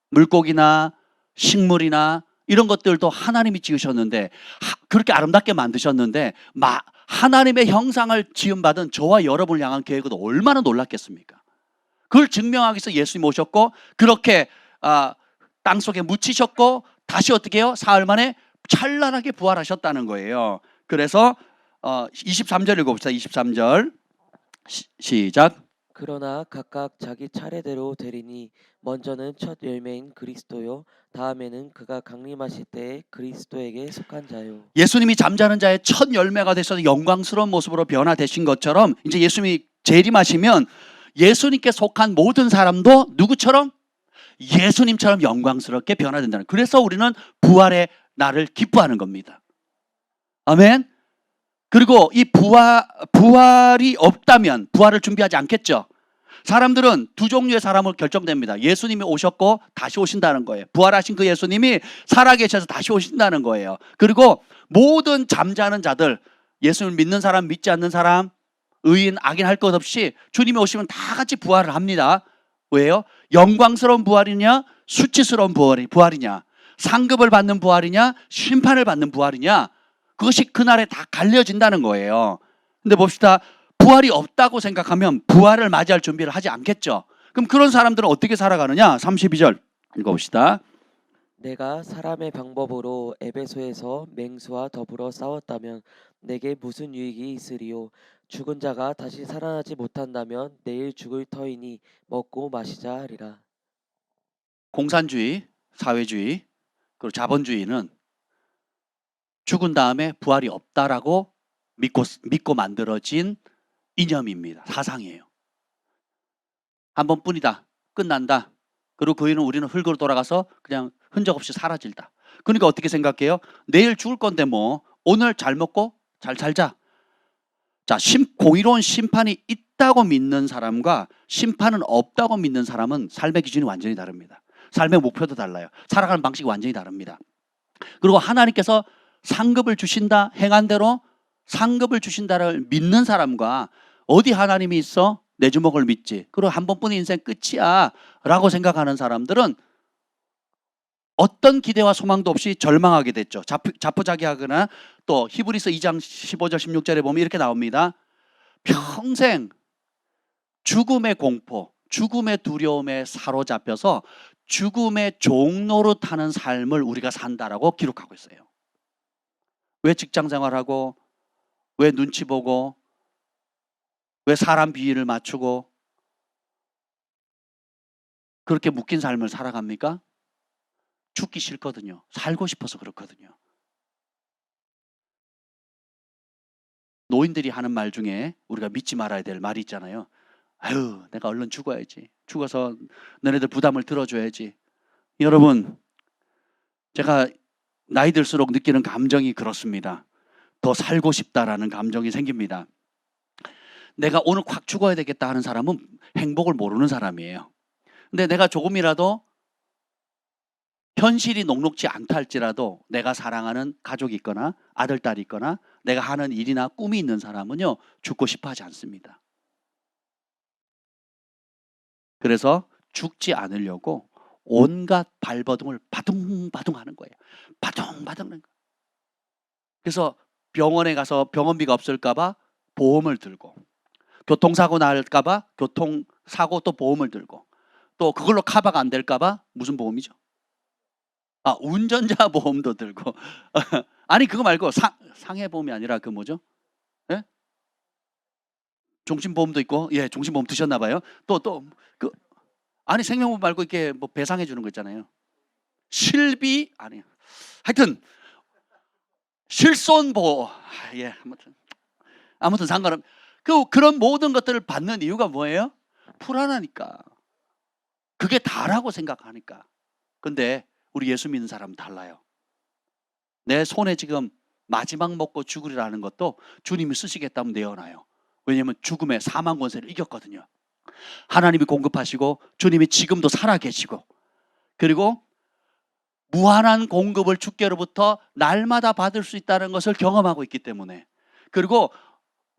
물고기나 식물이나 이런 것들도 하나님이 지으셨는데 그렇게 아름답게 만드셨는데 하나님의 형상을 지음받은 저와 여러분을 향한 계획은 얼마나 놀랍겠습니까? 그걸 증명하기 위해서 예수님이 오셨고 그렇게 땅속에 묻히셨고 다시 어떻게 해요? 사흘 만에 찬란하게 부활하셨다는 거예요. 그래서 23절 읽어봅시다. 23절 시작. 그러나 각각 자기 차례대로 되리니 먼저는 첫 열매인 그리스도요 다음에는 그가 강림하실 때에 그리스도에게 속한 자요. 예수님이 잠자는 자의 첫 열매가 되셔서 영광스러운 모습으로 변화되신 것처럼 이제 예수님이 재림하시면 예수님께 속한 모든 사람도 누구처럼? 예수님처럼 영광스럽게 변화된다는. 그래서 우리는 부활의 날을 기뻐하는 겁니다. 아멘. 그리고 이 부활이 없다면 부활을 준비하지 않겠죠. 사람들은 두 종류의 사람을 결정됩니다. 예수님이 오셨고 다시 오신다는 거예요. 부활하신 그 예수님이 살아계셔서 다시 오신다는 거예요. 그리고 모든 잠자는 자들, 예수님을 믿는 사람, 믿지 않는 사람, 의인, 악인 할 것 없이 주님이 오시면 다 같이 부활을 합니다. 왜요? 영광스러운 부활이냐, 수치스러운 부활이냐, 상급을 받는 부활이냐, 심판을 받는 부활이냐, 그것이 그날에 다 갈려진다는 거예요. 근데 봅시다. 부활이 없다고 생각하면 부활을 맞이할 준비를 하지 않겠죠. 그럼 그런 사람들은 어떻게 살아가느냐? 32절 읽어봅시다. 내가 사람의 방법으로 에베소에서 맹수와 더불어 싸웠다면 내게 무슨 유익이 있으리요? 죽은 자가 다시 살아나지 못한다면 내일 죽을 터이니 먹고 마시자 하리라. 공산주의, 사회주의, 그리고 자본주의는 죽은 다음에 부활이 없다라고 믿고 만들어진 이념입니다. 사상이에요. 한 번뿐이다. 끝난다. 그리고 그 이후는 우리는 흙으로 돌아가서 그냥 흔적 없이 사라질다. 그러니까 어떻게 생각해요? 내일 죽을 건데 뭐 오늘 잘 먹고 잘 살자. 자, 공의로운 심판이 있다고 믿는 사람과 심판은 없다고 믿는 사람은 삶의 기준이 완전히 다릅니다. 삶의 목표도 달라요. 살아가는 방식이 완전히 다릅니다. 그리고 하나님께서 상급을 주신다, 행한 대로 상급을 주신다를 믿는 사람과 어디 하나님이 있어? 내 주먹을 믿지. 그리고 한 번뿐인 인생 끝이야 라고 생각하는 사람들은 어떤 기대와 소망도 없이 절망하게 됐죠. 자포자기하거나 또 히브리서 2장 15절 16절에 보면 이렇게 나옵니다. 평생 죽음의 공포, 죽음의 두려움에 사로잡혀서 죽음의 종로로 타는 삶을 우리가 산다라고 기록하고 있어요. 왜 직장 생활하고, 왜 눈치 보고, 왜 사람 비위를 맞추고 그렇게 묶인 삶을 살아갑니까? 죽기 싫거든요. 살고 싶어서 그렇거든요. 노인들이 하는 말 중에 우리가 믿지 말아야 될 말이 있잖아요. 아유, 내가 얼른 죽어야지. 죽어서 너네들 부담을 들어줘야지. 여러분, 제가 나이 들수록 느끼는 감정이 그렇습니다. 더 살고 싶다라는 감정이 생깁니다. 내가 오늘 확 죽어야 되겠다 하는 사람은 행복을 모르는 사람이에요. 근데 내가 조금이라도 현실이 녹록지 않다 할지라도 내가 사랑하는 가족이 있거나 아들, 딸이 있거나 내가 하는 일이나 꿈이 있는 사람은요, 죽고 싶어 하지 않습니다. 그래서 죽지 않으려고 온갖 발버둥을 바둥바둥 하는 거예요. 바둥바둥. 그래서 병원에 가서 병원비가 없을까봐 보험을 들고, 교통사고 날까봐 교통사고 또 보험을 들고, 또 그걸로 커버가 안 될까봐 무슨 보험이죠? 운전자 보험도 들고. 아니 그거 말고 상해보험이 아니라 그 뭐죠? 예? 종신보험도 있고, 예, 종신보험 드셨나 봐요. 그 아니 생명보험 말고 이렇게 뭐 배상해 주는 거 있잖아요. 실비 아니 하여튼 실손보험. 예, 아무튼 상관없. 그런 모든 것들을 받는 이유가 뭐예요? 불안하니까. 그게 다라고 생각하니까. 근데 우리 예수 믿는 사람은 달라요. 내 손에 지금 마지막 먹고 죽으리라는 것도 주님이 쓰시겠다면 내어놔요. 왜냐하면 죽음의 사망 권세를 이겼거든요. 하나님이 공급하시고 주님이 지금도 살아계시고, 그리고 무한한 공급을 주께로부터 날마다 받을 수 있다는 것을 경험하고 있기 때문에, 그리고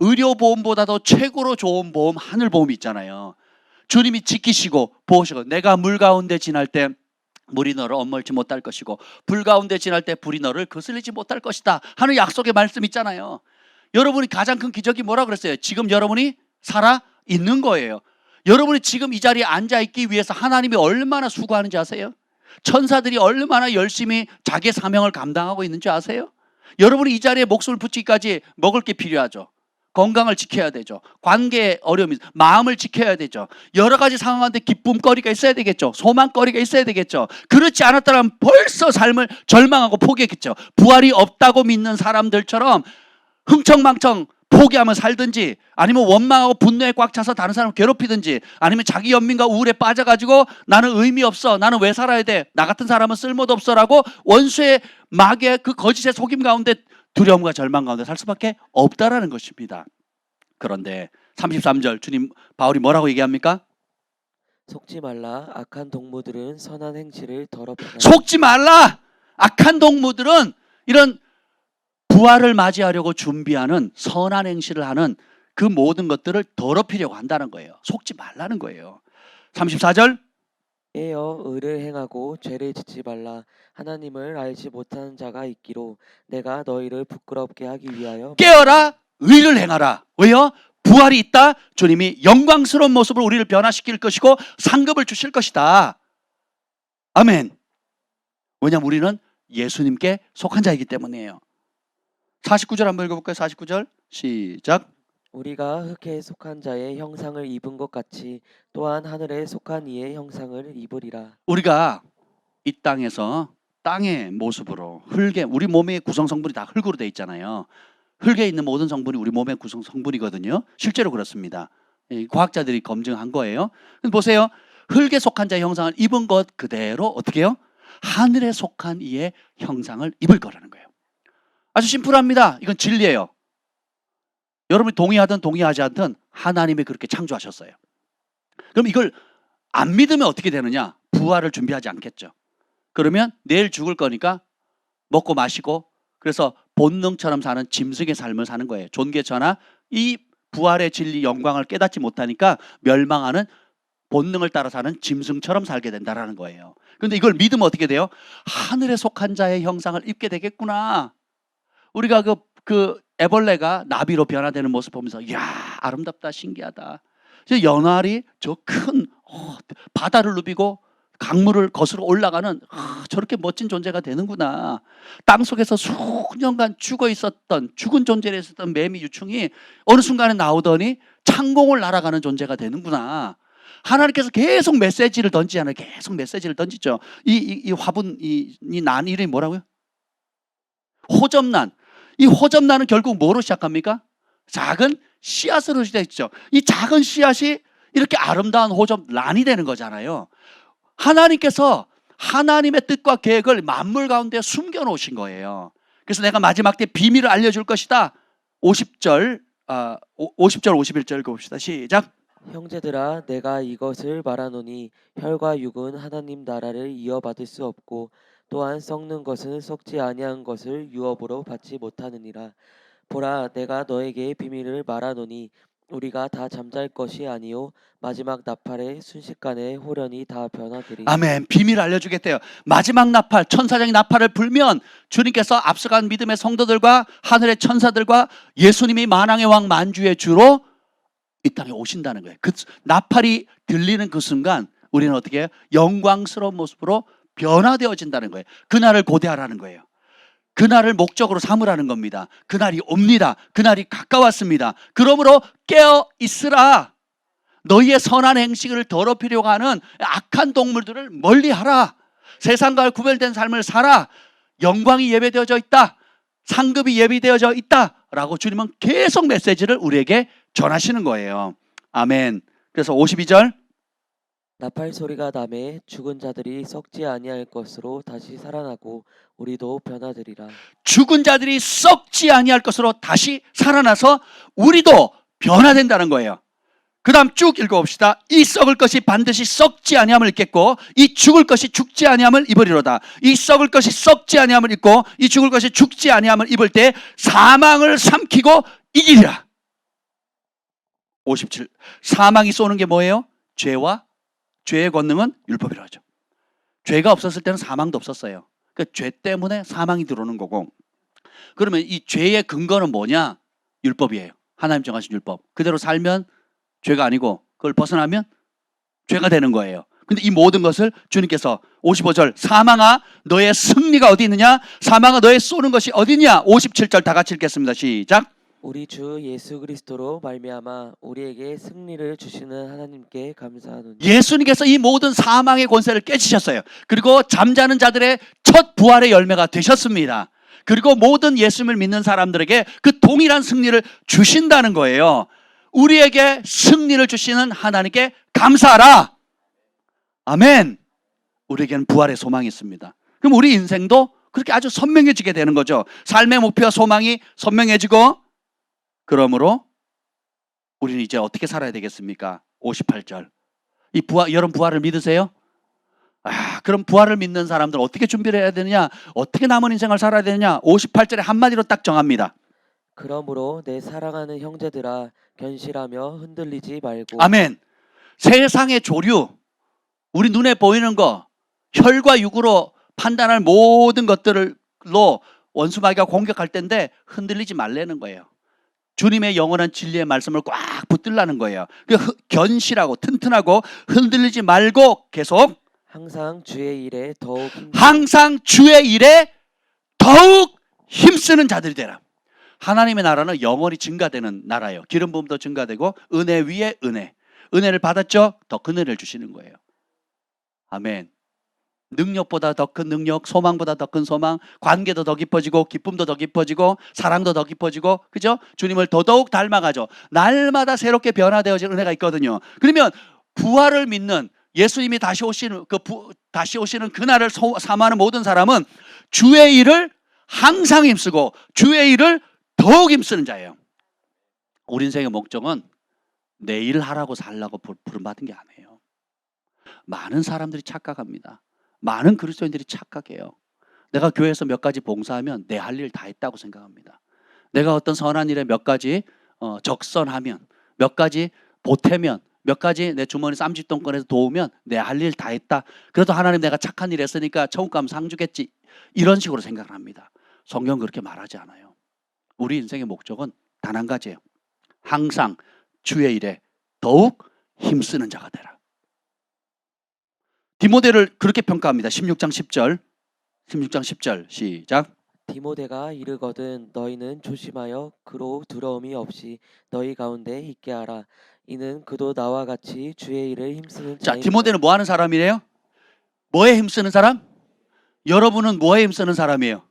의료보험보다도 최고로 좋은 보험, 하늘보험이 있잖아요. 주님이 지키시고 보시고, 내가 물 가운데 지날 때 물이 너를 엄멀지 못할 것이고 불 가운데 지날 때 불이 너를 거슬리지 못할 것이다 하는 약속의 말씀 있잖아요. 여러분이 가장 큰 기적이 뭐라 그랬어요? 지금 여러분이 살아 있는 거예요. 여러분이 지금 이 자리에 앉아 있기 위해서 하나님이 얼마나 수고하는지 아세요? 천사들이 얼마나 열심히 자기의 사명을 감당하고 있는지 아세요? 여러분이 이 자리에 목숨을 붙이기까지 먹을 게 필요하죠. 건강을 지켜야 되죠. 관계에 어려움이, 마음을 지켜야 되죠. 여러 가지 상황한테 기쁨거리가 있어야 되겠죠. 소망거리가 있어야 되겠죠. 그렇지 않았다면 벌써 삶을 절망하고 포기했겠죠. 부활이 없다고 믿는 사람들처럼 흥청망청 포기하면 살든지, 아니면 원망하고 분노에 꽉 차서 다른 사람을 괴롭히든지, 아니면 자기 연민과 우울에 빠져가지고 나는 의미 없어, 나는 왜 살아야 돼, 나 같은 사람은 쓸모도 없어라고 원수의 마귀의 그 거짓의 속임 가운데 두려움과 절망 가운데 살 수밖에 없다라는 것입니다. 그런데 33절 주님 바울이 뭐라고 얘기합니까? 속지 말라. 악한 동무들은 선한 행실을 더럽히나니. 속지 말라. 악한 동무들은 이런 부활을 맞이하려고 준비하는 선한 행실을 하는 그 모든 것들을 더럽히려고 한다는 거예요. 속지 말라는 거예요. 34절 깨어 의를 행하고 죄를 짓지 말라. 하나님을 알지 못하는 자가 있기로 내가 너희를 부끄럽게 하기 위하여 깨어라, 의를 행하라. 왜요? 부활이 있다. 주님이 영광스러운 모습으로 우리를 변화시킬 것이고 상급을 주실 것이다. 아멘. 왜냐하면 우리는 예수님께 속한 자이기 때문이에요. 49절 한번 읽어볼까요? 49절 시작. 우리가 흙에 속한 자의 형상을 입은 것 같이 또한 하늘에 속한 이의 형상을 입으리라. 우리가 이 땅에서 땅의 모습으로 흙에, 우리 몸의 구성 성분이 다 흙으로 돼 있잖아요. 흙에 있는 모든 성분이 우리 몸의 구성 성분이거든요. 실제로 그렇습니다. 과학자들이 검증한 거예요. 보세요. 흙에 속한 자의 형상을 입은 것 그대로 어떻게 해요? 하늘에 속한 이의 형상을 입을 거라는 거예요. 아주 심플합니다. 이건 진리예요. 여러분이 동의하든 동의하지 않든 하나님이 그렇게 창조하셨어요. 그럼 이걸 안 믿으면 어떻게 되느냐? 부활을 준비하지 않겠죠. 그러면 내일 죽을 거니까 먹고 마시고, 그래서 본능처럼 사는 짐승의 삶을 사는 거예요. 존귀천하 이 부활의 진리 영광을 깨닫지 못하니까 멸망하는 본능을 따라 사는 짐승처럼 살게 된다는 거예요. 그런데 이걸 믿으면 어떻게 돼요? 하늘에 속한 자의 형상을 입게 되겠구나. 우리가 그 애벌레가 나비로 변화되는 모습 보면서 이야 아름답다, 신기하다. 연알이 저 큰 바다를 누비고 강물을 거슬러 올라가는 저렇게 멋진 존재가 되는구나. 땅속에서 수년간 죽어 있었던, 죽은 존재로 있었던 매미 유충이 어느 순간에 나오더니 창공을 날아가는 존재가 되는구나. 하나님께서 계속 메시지를 던지잖아요. 계속 메시지를 던지죠. 이 화분, 이 난 이름이 뭐라고요? 호접난. 이 호접난은 결국 뭐로 시작합니까? 작은 씨앗으로 시작했죠. 이 작은 씨앗이 이렇게 아름다운 호접난이 되는 거잖아요. 하나님께서 하나님의 뜻과 계획을 만물 가운데 숨겨놓으신 거예요. 그래서 내가 마지막 때 비밀을 알려줄 것이다. 50절 51절 읽어봅시다. 시작. 형제들아 내가 이것을 말하노니 혈과 육은 하나님 나라를 이어받을 수 없고 또한 썩는 것은 썩지 아니한 것을 유업으로 받지 못하느니라. 보라 내가 너에게 비밀을 말하노니 우리가 다 잠잘 것이 아니요 마지막 나팔의 순식간에 호련히 다 변화되리니. 아멘. 비밀을 알려주겠대요. 마지막 나팔, 천사장이 나팔을 불면 주님께서 앞서간 믿음의 성도들과 하늘의 천사들과 예수님이 만왕의 왕 만주의 주로 이 땅에 오신다는 거예요. 그 나팔이 들리는 그 순간 우리는 어떻게 해요? 영광스러운 모습으로 변화되어진다는 거예요. 그날을 고대하라는 거예요. 그날을 목적으로 삼으라는 겁니다. 그날이 옵니다. 그날이 가까웠습니다. 그러므로 깨어 있으라. 너희의 선한 행식을 더럽히려고 하는 악한 동물들을 멀리하라. 세상과 구별된 삶을 살아. 영광이 예배되어져 있다. 상급이 예비되어져 있다. 라고 주님은 계속 메시지를 우리에게 전하시는 거예요. 아멘. 그래서 52절 나팔 소리가 나매 죽은 자들이 썩지 아니할 것으로 다시 살아나고 우리도 변화되리라. 죽은 자들이 썩지 아니할 것으로 다시 살아나서 우리도 변화된다는 거예요. 그 다음 쭉 읽어봅시다. 이 썩을 것이 반드시 썩지 아니함을 입겠고 이 죽을 것이 죽지 아니함을 입으리로다. 이 썩을 것이 썩지 아니함을 입고 이 죽을 것이 죽지 아니함을 입을 때 사망을 삼키고 이기리라. 57. 사망이 쏘는 게 뭐예요? 죄와 죄의 권능은 율법이라고 하죠. 죄가 없었을 때는 사망도 없었어요. 그러니까 죄 때문에 사망이 들어오는 거고, 그러면 이 죄의 근거는 뭐냐? 율법이에요. 하나님 정하신 율법. 그대로 살면 죄가 아니고 그걸 벗어나면 죄가 되는 거예요. 근데 이 모든 것을 주님께서 55절 사망아 너의 승리가 어디 있느냐? 사망아 너의 쏘는 것이 어디 있냐? 57절 다 같이 읽겠습니다. 시작. 우리 주 예수 그리스도로 말미암아 우리에게 승리를 주시는 하나님께 감사하노니. 예수님께서 이 모든 사망의 권세를 깨치셨어요. 그리고 잠자는 자들의 첫 부활의 열매가 되셨습니다. 그리고 모든 예수님을 믿는 사람들에게 그 동일한 승리를 주신다는 거예요. 우리에게 승리를 주시는 하나님께 감사하라. 아멘. 우리에게는 부활의 소망이 있습니다. 그럼 우리 인생도 그렇게 아주 선명해지게 되는 거죠. 삶의 목표와 소망이 선명해지고, 그러므로 우리는 이제 어떻게 살아야 되겠습니까? 58절. 이 여러분 부활을 믿으세요? 그럼 부활을 믿는 사람들 어떻게 준비를 해야 되느냐? 어떻게 남은 인생을 살아야 되느냐? 58절에 한마디로 딱 정합니다. 그러므로 내 사랑하는 형제들아 견실하며 흔들리지 말고. 아멘. 세상의 조류, 우리 눈에 보이는 거, 혈과 육으로 판단할 모든 것들로 원수마귀가 공격할 때인데 흔들리지 말라는 거예요. 주님의 영원한 진리의 말씀을 꽉 붙들라는 거예요. 견실하고 튼튼하고 흔들리지 말고 계속 항상 주의 일에 더욱 힘쓰는 자들이 되라. 하나님의 나라는 영원히 증가되는 나라예요. 기름 부음도 증가되고 은혜 위에 은혜를 받았죠? 더 큰 은혜를 주시는 거예요. 아멘. 능력보다 더 큰 능력, 소망보다 더 큰 소망, 관계도 더 깊어지고 기쁨도 더 깊어지고 사랑도 더 깊어지고, 그죠? 주님을 더더욱 닮아가죠. 날마다 새롭게 변화되어지는 은혜가 있거든요. 그러면 부활을 믿는 예수님이 다시 오시는 그날을 사모하는 모든 사람은 주의 일을 항상 힘쓰고 주의 일을 더욱 힘쓰는 자예요. 우리 인생의 목적은 내 일을 하라고 살라고 부름받은 게 아니에요. 많은 사람들이 착각합니다. 많은 그리스도인들이 착각해요. 내가 교회에서 몇 가지 봉사하면 내 할 일 다 했다고 생각합니다. 내가 어떤 선한 일에 몇 가지 적선하면, 몇 가지 보태면, 몇 가지 내 주머니 쌈짓돈 꺼내서 도우면 내 할 일 다 했다. 그래도 하나님 내가 착한 일 했으니까 천국 가면 상 주겠지. 이런 식으로 생각을 합니다. 성경은 그렇게 말하지 않아요. 우리 인생의 목적은 단 한 가지예요. 항상 주의 일에 더욱 힘쓰는 자가 되라. 디모데를 그렇게 평가합니다. 16장 10절 시작. 디모데가 이르거든 너희는 조심하여 그로 두려움이 없이 너희 가운데 있게 하라. 이는 그도 나와 같이 주의 일을 힘쓰는 자, 자입니다. 디모데는 뭐 하는 사람이래요? 뭐에 힘쓰는 사람? 여러분은 뭐에 힘쓰는 사람이에요?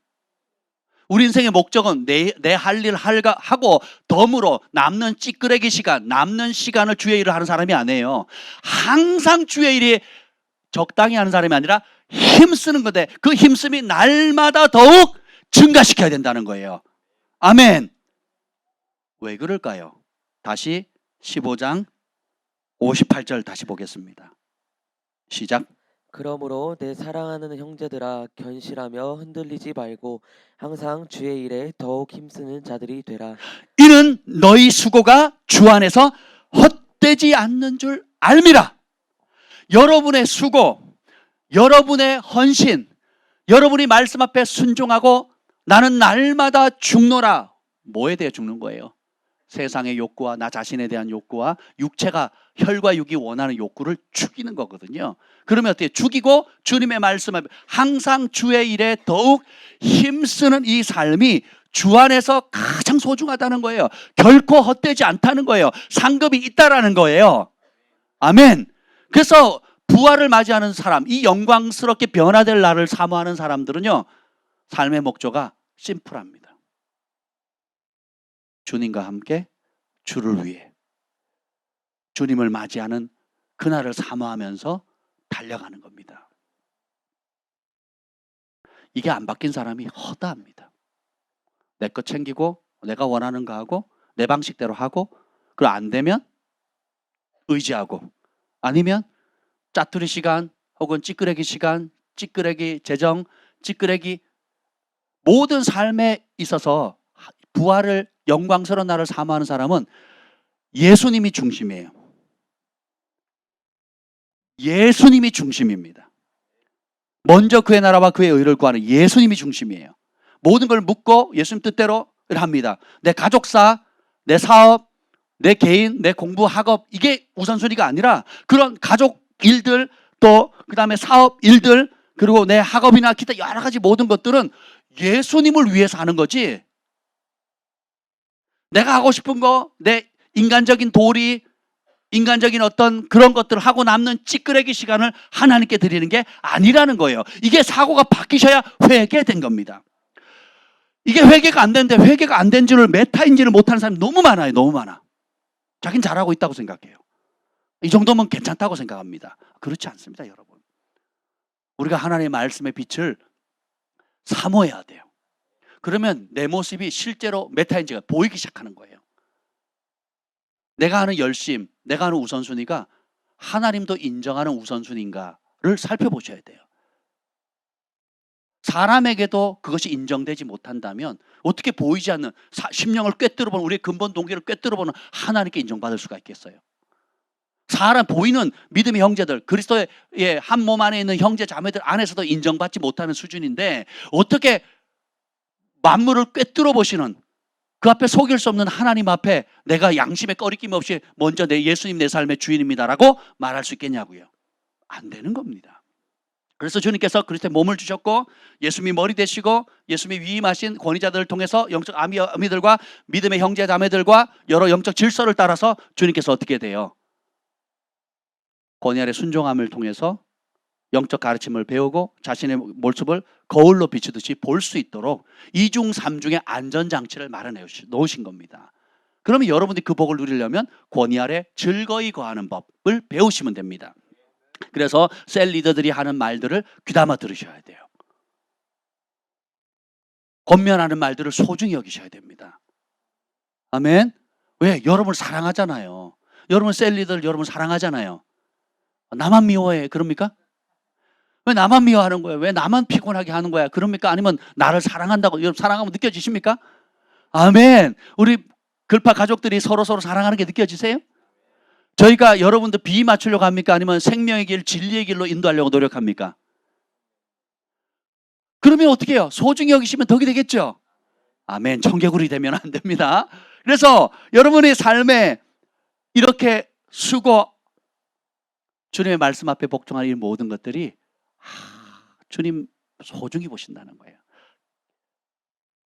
우리 인생의 목적은 내 할 일 하고 덤으로 남는 찌끄레기 시간, 남는 시간을 주의 일을 하는 사람이 아니에요. 항상 주의 일이 적당히 하는 사람이 아니라 힘쓰는 건데, 그 힘씀이 날마다 더욱 증가시켜야 된다는 거예요. 아멘. 왜 그럴까요? 다시 15장 58절 다시 보겠습니다. 시작. 그러므로 내 사랑하는 형제들아 견실하며 흔들리지 말고 항상 주의 일에 더욱 힘쓰는 자들이 되라. 이는 너희 수고가 주 안에서 헛되지 않는 줄 알미라. 여러분의 수고, 여러분의 헌신, 여러분이 말씀 앞에 순종하고 나는 날마다 죽노라. 뭐에 대해 죽는 거예요? 세상의 욕구와 나 자신에 대한 욕구와 육체가 혈과 육이 원하는 욕구를 죽이는 거거든요. 그러면 어떻게 죽이고 주님의 말씀을 항상 주의 일에 더욱 힘쓰는 이 삶이 주 안에서 가장 소중하다는 거예요. 결코 헛되지 않다는 거예요. 상급이 있다라는 거예요. 아멘. 그래서 부활을 맞이하는 사람, 이 영광스럽게 변화될 날을 사모하는 사람들은요, 삶의 목표가 심플합니다. 주님과 함께 주를 위해 주님을 맞이하는 그날을 사모하면서 달려가는 겁니다. 이게 안 바뀐 사람이 허다합니다. 내 거 챙기고 내가 원하는 거 하고 내 방식대로 하고, 그거 안 되면 의지하고, 아니면 짜투리 시간 혹은 찌끄레기 시간, 찌끄레기 재정, 찌끄레기 모든 삶에 있어서 부활을 영광스러운 날을 사모하는 사람은 예수님이 중심이에요. 예수님이 중심입니다. 먼저 그의 나라와 그의 의를 구하는 예수님이 중심이에요. 모든 걸 묻고 예수님 뜻대로 합니다. 내 가족사, 내 사업, 내 개인, 내 공부, 학업, 이게 우선순위가 아니라 그런 가족 일들, 또 그 다음에 사업 일들, 그리고 내 학업이나 기타 여러 가지 모든 것들은 예수님을 위해서 하는 거지, 내가 하고 싶은 거, 내 인간적인 도리, 인간적인 어떤 그런 것들을 하고 남는 찌끄레기 시간을 하나님께 드리는 게 아니라는 거예요. 이게 사고가 바뀌셔야 회개된 겁니다. 이게 회개가 안 되는데, 회개가 안 된 줄을, 메타인지를 못하는 사람이 너무 많아요. 너무 많아. 자기는 잘하고 있다고 생각해요. 이 정도면 괜찮다고 생각합니다. 그렇지 않습니다, 여러분. 우리가 하나님의 말씀의 빛을 사모해야 돼요. 그러면 내 모습이 실제로 메타인지가 보이기 시작하는 거예요. 내가 하는 열심, 내가 하는 우선순위가 하나님도 인정하는 우선순위인가를 살펴보셔야 돼요. 사람에게도 그것이 인정되지 못한다면 어떻게 보이지 않는 심령을 꿰뚫어보는, 우리의 근본 동기를 꿰뚫어보는 하나님께 인정받을 수가 있겠어요? 사람 보이는 믿음의 형제들, 그리스도의 한 몸 안에 있는 형제 자매들 안에서도 인정받지 못하는 수준인데, 어떻게 만물을 꿰뚫어 보시는, 그 앞에 속일 수 없는 하나님 앞에 내가 양심에 꺼리낌 없이 먼저 내 예수님 내 삶의 주인입니다라고 말할 수 있겠냐고요? 안 되는 겁니다. 그래서 주님께서 그리스도의 몸을 주셨고, 예수님이 머리 되시고, 예수님이 위임하신 권위자들을 통해서 영적 아미들과 믿음의 형제 자매들과 여러 영적 질서를 따라서 주님께서 어떻게 돼요? 권위 아래 순종함을 통해서 영적 가르침을 배우고 자신의 모습을 거울로 비추듯이 볼 수 있도록 이중 삼중의 안전장치를 마련해 놓으신 겁니다. 그러면 여러분들이 그 복을 누리려면 권위 아래 즐거이 거하는 법을 배우시면 됩니다. 그래서 셀 리더들이 하는 말들을 귀담아 들으셔야 돼요. 권면하는 말들을 소중히 여기셔야 됩니다. 아멘. 왜? 여러분을 사랑하잖아요. 여러분 셀 리더를 여러분 사랑하잖아요. 나만 미워해, 그럽니까? 왜 나만 미워하는 거예요? 왜 나만 피곤하게 하는 거야? 그럽니까? 아니면 나를 사랑한다고, 여러분 사랑하면 느껴지십니까? 아멘. 우리 글파 가족들이 서로 사랑하는 게 느껴지세요? 저희가 여러분들 비 맞추려고 합니까? 아니면 생명의 길, 진리의 길로 인도하려고 노력합니까? 그러면 어떻게 해요? 소중히 여기시면 덕이 되겠죠? 아멘. 청개구리 되면 안 됩니다. 그래서 여러분의 삶에 이렇게 수고, 주님의 말씀 앞에 복종하는 이 모든 것들이 주님 소중히 보신다는 거예요.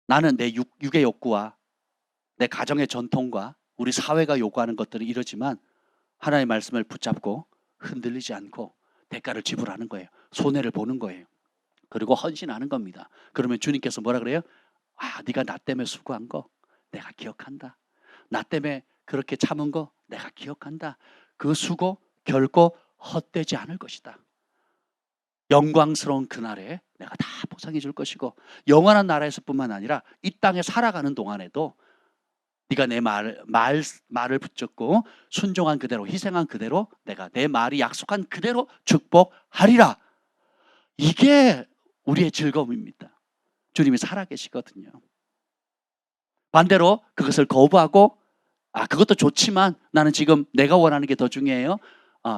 나는 내 육의 욕구와 내 가정의 전통과 우리 사회가 요구하는 것들은 이러지만 하나님의 말씀을 붙잡고 흔들리지 않고 대가를 지불하는 거예요. 손해를 보는 거예요. 그리고 헌신하는 겁니다. 그러면 주님께서 뭐라 그래요? 네가 나 때문에 수고한 거 내가 기억한다. 나 때문에 그렇게 참은 거 내가 기억한다. 그 수고 결코 헛되지 않을 것이다. 영광스러운 그날에 내가 다 보상해 줄 것이고, 영원한 나라에서뿐만 아니라 이 땅에 살아가는 동안에도 네가 내 말을 붙잡고 순종한 그대로, 희생한 그대로 내가 내 말이 약속한 그대로 축복하리라. 이게 우리의 즐거움입니다. 주님이 살아계시거든요. 반대로 그것을 거부하고 그것도 좋지만 나는 지금 내가 원하는 게 더 중요해요.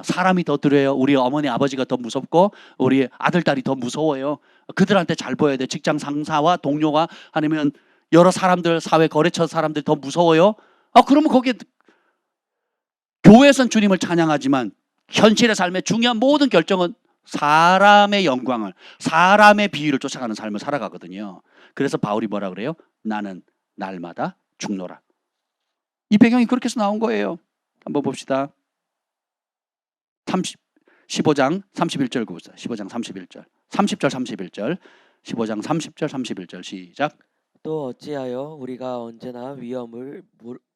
사람이 더 두려워요. 우리 어머니 아버지가 더 무섭고 우리 아들 딸이 더 무서워요. 그들한테 잘 보여야 돼. 직장 상사와 동료가 아니면 여러 사람들, 사회 거래처 사람들이 더 무서워요. 그러면 거기에 교회에선 주님을 찬양하지만 현실의 삶의 중요한 모든 결정은 사람의 영광을, 사람의 비위를 쫓아가는 삶을 살아가거든요. 그래서 바울이 뭐라 그래요? 나는 날마다 죽노라. 이 배경이 그렇게 해서 나온 거예요. 한번 봅시다. 15장 31절 봅시다. 15장 31절. 30절 31절. 15장 30절 31절 시작. 또 어찌하여 우리가 언제나 위험을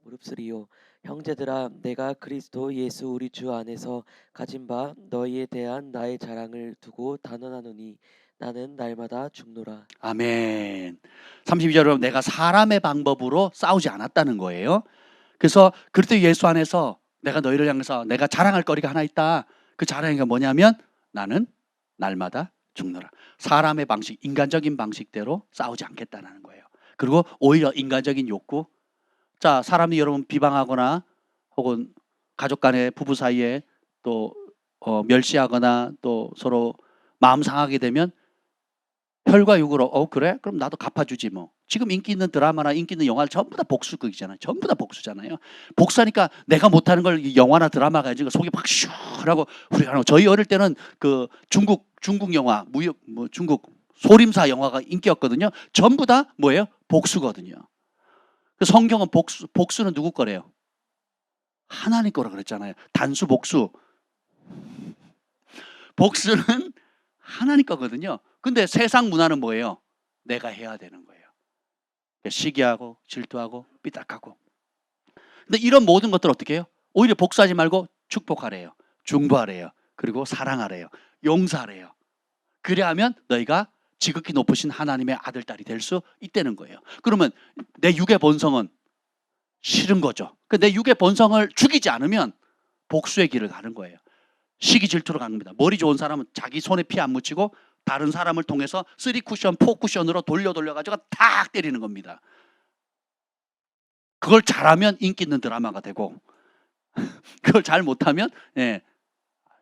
무릅쓰리요. 형제들아, 내가 그리스도 예수 우리 주 안에서 가진 바 너희에 대한 나의 자랑을 두고 단언하노니 나는 날마다 죽노라. 아멘. 32절은 내가 사람의 방법으로 싸우지 않았다는 거예요. 그래서 그리스도 예수 안에서 내가 너희를 향해서 내가 자랑할 거리가 하나 있다. 그 자랑이 뭐냐면 나는 날마다 죽노라. 사람의 방식, 인간적인 방식대로 싸우지 않겠다는 거예요. 그리고 오히려 인간적인 욕구. 자, 사람이 여러분 비방하거나 혹은 가족 간에 부부 사이에 또 멸시하거나 또 서로 마음 상하게 되면 혈과 육으로 그래? 그럼 나도 갚아주지 뭐. 지금 인기 있는 드라마나 인기 있는 영화 전부 다 복수극이잖아요. 전부 다 복수잖아요. 복수하니까 내가 못하는 걸 영화나 드라마가 가지고 속이 막 시원하고 후련하고. 저희 어릴 때는 그 중국 영화 중국 소림사 영화가 인기였거든요. 전부 다 뭐예요? 복수거든요. 성경은 복수는 누구 거래요? 하나님 거라 그랬잖아요. 단수 복수. 복수는 하나님 거거든요. 근데 세상 문화는 뭐예요? 내가 해야 되는 거예요. 시기하고 질투하고 삐딱하고. 근데 이런 모든 것들 어떻게 해요? 오히려 복수하지 말고 축복하래요. 중보하래요. 그리고 사랑하래요. 용서하래요. 그래 하면 너희가 지극히 높으신 하나님의 아들, 딸이 될 수 있다는 거예요. 그러면 내 육의 본성은 싫은 거죠. 내 육의 본성을 죽이지 않으면 복수의 길을 가는 거예요. 시기 질투로 가는 겁니다. 머리 좋은 사람은 자기 손에 피 안 묻히고 다른 사람을 통해서 3쿠션, 4쿠션으로 돌려가지고 탁 때리는 겁니다. 그걸 잘하면 인기 있는 드라마가 되고 그걸 잘 못하면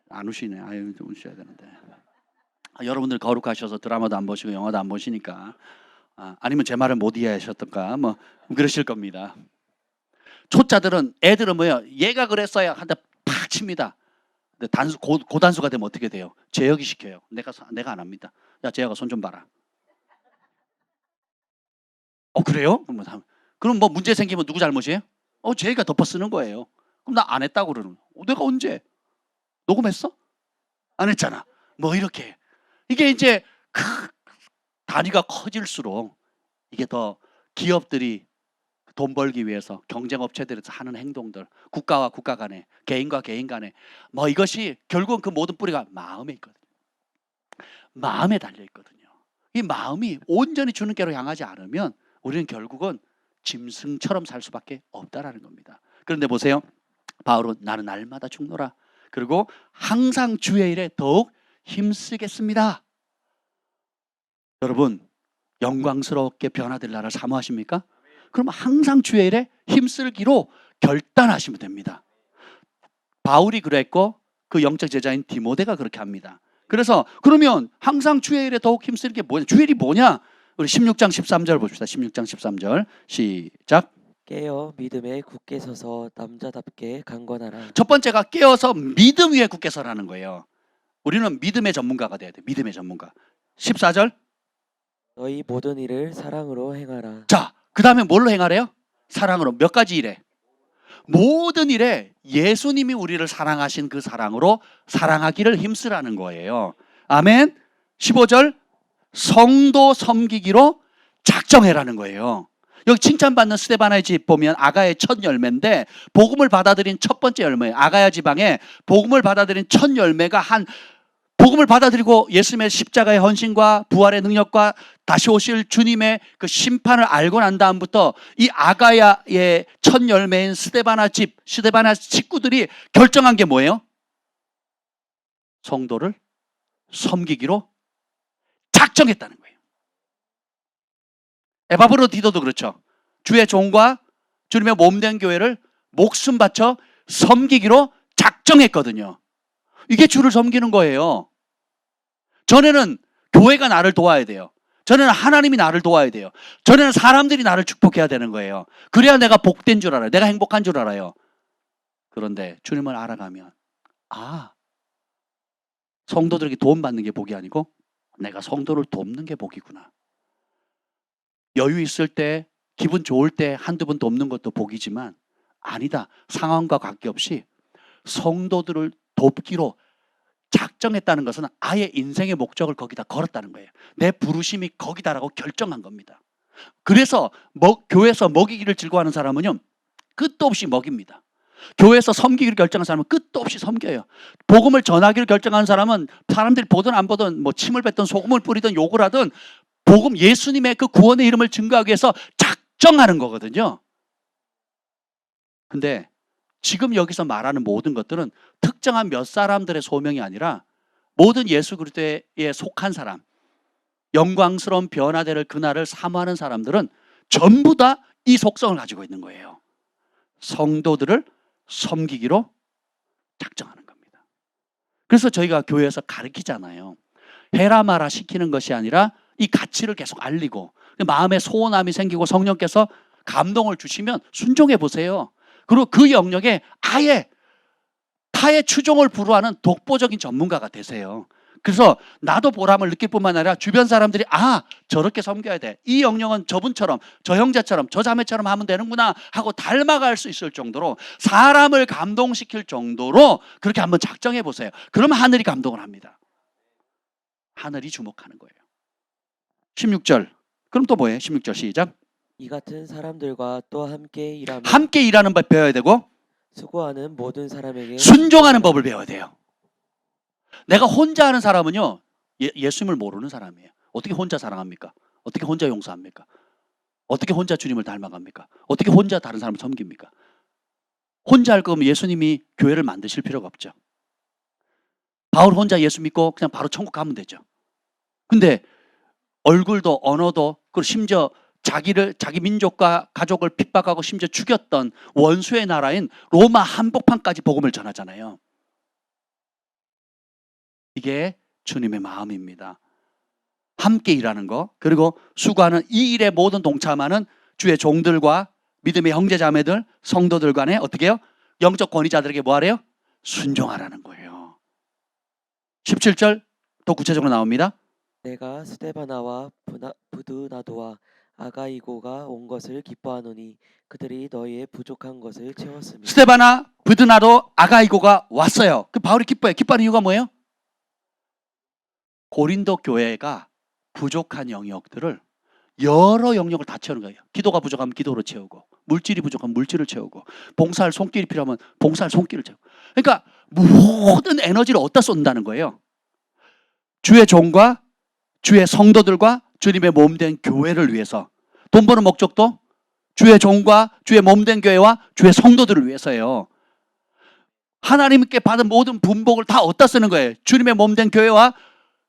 안 우시네. 아유, 좀 우셔야 되는데. 여러분들 거룩하셔서 드라마도 안 보시고 영화도 안 보시니까 아니면 제 말을 못 이해하셨던가 뭐 그러실 겁니다. 초짜들은 애들은 뭐예요? 얘가 그랬어요 한테 팍 칩니다. 근데 고단수가 되면 어떻게 돼요? 제어기 시켜요. 내가 안 합니다. 야, 제어가 손 좀 봐라. 그래요? 그럼 뭐 문제 생기면 누구 잘못이에요? 제가 덮어 쓰는 거예요. 그럼 나 안 했다고 그러는 거예요. 내가 언제? 녹음했어? 안 했잖아. 뭐 이렇게. 이게 이제 단위가 커질수록 이게 더 기업들이 돈 벌기 위해서 경쟁업체들에서 하는 행동들, 국가와 국가 간에, 개인과 개인 간에 뭐 이것이 결국은 그 모든 뿌리가 마음에 있거든요. 마음에 달려 있거든요. 이 마음이 온전히 주님께로 향하지 않으면 우리는 결국은 짐승처럼 살 수밖에 없다라는 겁니다. 그런데 보세요. 바울은 나는 날마다 죽노라. 그리고 항상 주의 일에 더욱 힘쓰겠습니다. 여러분, 영광스럽게 변화될 날을 사모하십니까? 그럼 항상 주의 일에 힘쓰기로 결단하시면 됩니다. 바울이 그랬고 그 영적 제자인 디모데가 그렇게 합니다. 그래서 그러면 항상 주의 일에 더욱 힘쓰는 게 뭐냐? 주의 일이 뭐냐? 우리 16장 13절 봅시다. 16장 13절 시작. 깨어 믿음에 굳게 서서 남자답게 강건하라. 첫 번째가 깨어서 믿음 위에 굳게 서라는 거예요. 우리는 믿음의 전문가가 돼야 돼. 믿음의 전문가. 14절. 너희 모든 일을 사랑으로 행하라. 자, 그 다음에 뭘로 행하래요? 사랑으로. 몇 가지 일에? 모든 일에 예수님이 우리를 사랑하신 그 사랑으로 살아가기를 힘쓰라는 거예요. 아멘. 15절. 성도 섬기기로 작정해라는 거예요. 여기 칭찬받는 스데바나의 집 보면 아가의 첫 열매인데 복음을 받아들인 첫 번째 열매예요. 아가야 지방에 복음을 받아들인 첫 열매가 복음을 받아들이고 예수님의 십자가의 헌신과 부활의 능력과 다시 오실 주님의 그 심판을 알고 난 다음부터 이 아가야의 첫 열매인 스데바나 식구들이 결정한 게 뭐예요? 성도를 섬기기로 작정했다는 거예요. 에바브로디도도 그렇죠. 주의 종과 주님의 몸된 교회를 목숨 바쳐 섬기기로 작정했거든요. 이게 주를 섬기는 거예요. 전에는 교회가 나를 도와야 돼요. 전에는 하나님이 나를 도와야 돼요. 전에는 사람들이 나를 축복해야 되는 거예요. 그래야 내가 복된 줄 알아요. 내가 행복한 줄 알아요. 그런데 주님을 알아가면 성도들에게 도움받는 게 복이 아니고 내가 성도를 돕는 게 복이구나. 여유 있을 때, 기분 좋을 때 한두 번 돕는 것도 복이지만 아니다. 상황과 관계없이 성도들을 돕기로 작정했다는 것은 아예 인생의 목적을 거기다 걸었다는 거예요. 내 부르심이 거기다라고 결정한 겁니다. 그래서 교회에서 먹이기를 즐거워하는 사람은요, 끝도 없이 먹입니다. 교회에서 섬기기를 결정한 사람은 끝도 없이 섬겨요. 복음을 전하기를 결정한 사람은 사람들이 보든 안 보든 뭐 침을 뱉든 소금을 뿌리든 욕을 하든 복음 예수님의 그 구원의 이름을 증거하기 위해서 작정하는 거거든요. 근데 지금 여기서 말하는 모든 것들은 특정한 몇 사람들의 소명이 아니라 모든 예수 그리스도에 속한 사람, 영광스러운 변화될 그날을 사모하는 사람들은 전부 다 이 속성을 가지고 있는 거예요. 성도들을 섬기기로 작정하는 겁니다. 그래서 저희가 교회에서 가르치잖아요. 해라 마라 시키는 것이 아니라 이 가치를 계속 알리고 마음에 소원함이 생기고 성령께서 감동을 주시면 순종해 보세요. 그리고 그 영역에 아예 타의 추종을 불허하는 독보적인 전문가가 되세요. 그래서 나도 보람을 느낄 뿐만 아니라 주변 사람들이 저렇게 섬겨야 돼. 이 영역은 저분처럼, 저 형제처럼, 저 자매처럼 하면 되는구나 하고 닮아갈 수 있을 정도로 사람을 감동시킬 정도로 그렇게 한번 작정해 보세요. 그러면 하늘이 감동을 합니다. 하늘이 주목하는 거예요. 16절. 그럼 또 뭐예요? 16절 시작. 이 같은 사람들과 또 함께 일하며 함께 일하는 법 배워야 되고 수고하는 모든 사람에게 순종하는 법을 배워야 돼요. 내가 혼자 하는 사람은요, 예수님을 모르는 사람이에요. 어떻게 혼자 사랑합니까? 어떻게 혼자 용서합니까? 어떻게 혼자 주님을 닮아갑니까? 어떻게 혼자 다른 사람을 섬깁니까? 혼자 할 거면 예수님이 교회를 만드실 필요가 없죠. 바울 혼자 예수 믿고 그냥 바로 천국 가면 되죠. 근데 얼굴도 언어도 그리고 심지어 자기 민족과 가족을 핍박하고 심지어 죽였던 원수의 나라인 로마 한복판까지 복음을 전하잖아요. 이게 주님의 마음입니다. 함께 일하는 거, 그리고 수고하는 이 일에 모든 동참하는 주의 종들과 믿음의 형제자매들, 성도들 간에 어떻게 해요? 영적 권위자들에게 뭐 하래요? 순종하라는 거예요. 17절 더 구체적으로 나옵니다. 내가 스데바나와 부드나도와 아가이고가 온 것을 기뻐하노니 그들이 너희의 부족한 것을 채웠으며. 스데바나, 부드나도, 아가이고가 왔어요. 그 바울이 기뻐해요. 기뻐하는 이유가 뭐예요? 고린도 교회가 부족한 영역들을 여러 영역을 다 채우는 거예요. 기도가 부족하면 기도로 채우고, 물질이 부족하면 물질을 채우고, 봉사할 손길이 필요하면 봉사할 손길을 채우고. 그러니까 모든 에너지를 어디다 쏜다는 거예요? 주의 종과 주의 성도들과 주님의 몸된 교회를 위해서. 돈 버는 목적도 주의 종과 주의 몸된 교회와 주의 성도들을 위해서예요. 하나님께 받은 모든 분복을 다 어디다 쓰는 거예요? 주님의 몸된 교회와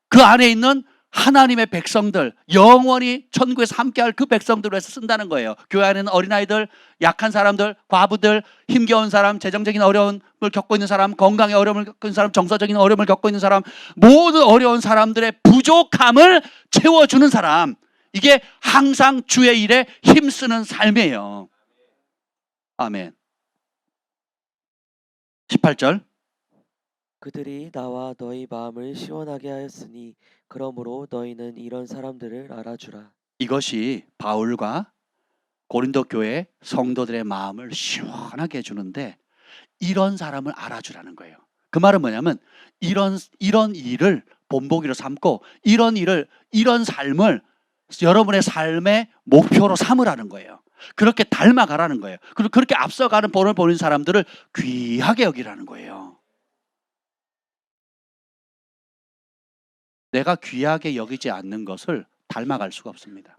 그 안에 있는 하나님의 백성들, 영원히 천국에서 함께할 그 백성들을 위해서 쓴다는 거예요. 교회 안에는 어린아이들, 약한 사람들, 과부들, 힘겨운 사람, 재정적인 어려움을 겪고 있는 사람, 건강에 어려움을 겪고 있는 사람, 정서적인 어려움을 겪고 있는 사람, 모든 어려운 사람들의 부족함을 채워주는 사람, 이게 항상 주의 일에 힘쓰는 삶이에요. 아멘. 18절. 그들이 나와 너희 마음을 시원하게 하였으니 그러므로 너희는 이런 사람들을 알아주라. 이것이 바울과 고린도 교회 성도들의 마음을 시원하게 해주는데 이런 사람을 알아주라는 거예요. 그 말은 뭐냐면 이런 일을 본보기로 삼고 이런 삶을 여러분의 삶의 목표로 삼으라는 거예요. 그렇게 닮아가라는 거예요. 그리고 그렇게 앞서가는 본을 보는 사람들을 귀하게 여기라는 거예요. 내가 귀하게 여기지 않는 것을 닮아갈 수가 없습니다.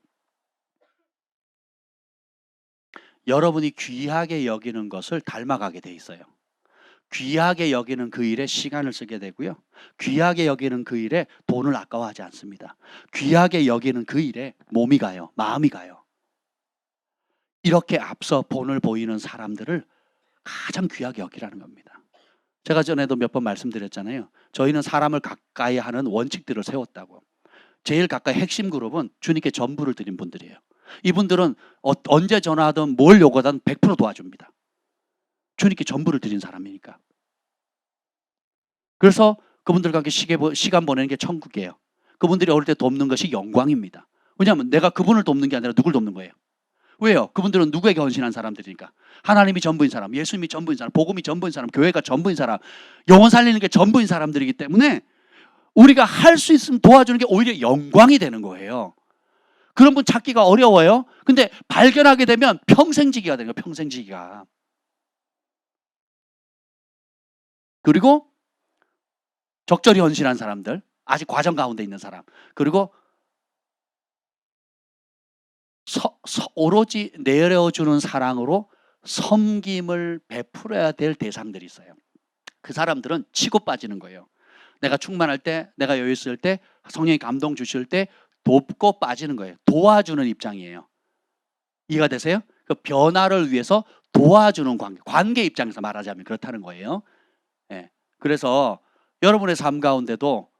여러분이 귀하게 여기는 것을 닮아가게 돼 있어요. 귀하게 여기는 그 일에 시간을 쓰게 되고요. 귀하게 여기는 그 일에 돈을 아까워하지 않습니다. 귀하게 여기는 그 일에 몸이 가요. 마음이 가요. 이렇게 앞서 본을 보이는 사람들을 가장 귀하게 여기라는 겁니다. 제가 전에도 몇 번 말씀드렸잖아요. 저희는 사람을 가까이 하는 원칙들을 세웠다고. 제일 가까이 핵심 그룹은 주님께 전부를 드린 분들이에요. 이분들은 언제 전화하든 뭘 요구하든 100% 도와줍니다. 주님께 전부를 드린 사람이니까. 그래서 그분들과 함께 시간 보내는 게 천국이에요. 그분들이 어릴 때 돕는 것이 영광입니다. 왜냐하면 내가 그분을 돕는 게 아니라 누굴 돕는 거예요. 왜요? 그분들은 누구에게 헌신한 사람들이니까. 하나님이 전부인 사람, 예수님이 전부인 사람, 복음이 전부인 사람, 교회가 전부인 사람, 영혼 살리는 게 전부인 사람들이기 때문에 우리가 할 수 있으면 도와주는 게 오히려 영광이 되는 거예요. 그런 분 찾기가 어려워요. 근데 발견하게 되면 평생지기가 되는 거예요. 평생지기가. 그리고 적절히 헌신한 사람들, 아직 과정 가운데 있는 사람, 그리고 오로지 내려주는 사랑으로 섬김을 베풀어야 될 대상들이 있어요. 그 사람들은 치고 빠지는 거예요. 내가 충만할 때, 내가 여유 있을 때, 성령이 감동 주실 때 돕고 빠지는 거예요. 도와주는 입장이에요. 이해가 되세요? 그 변화를 위해서 도와주는 관계 입장에서 말하자면 그렇다는 거예요. 예. 그래서 여러분의 삶 가운데도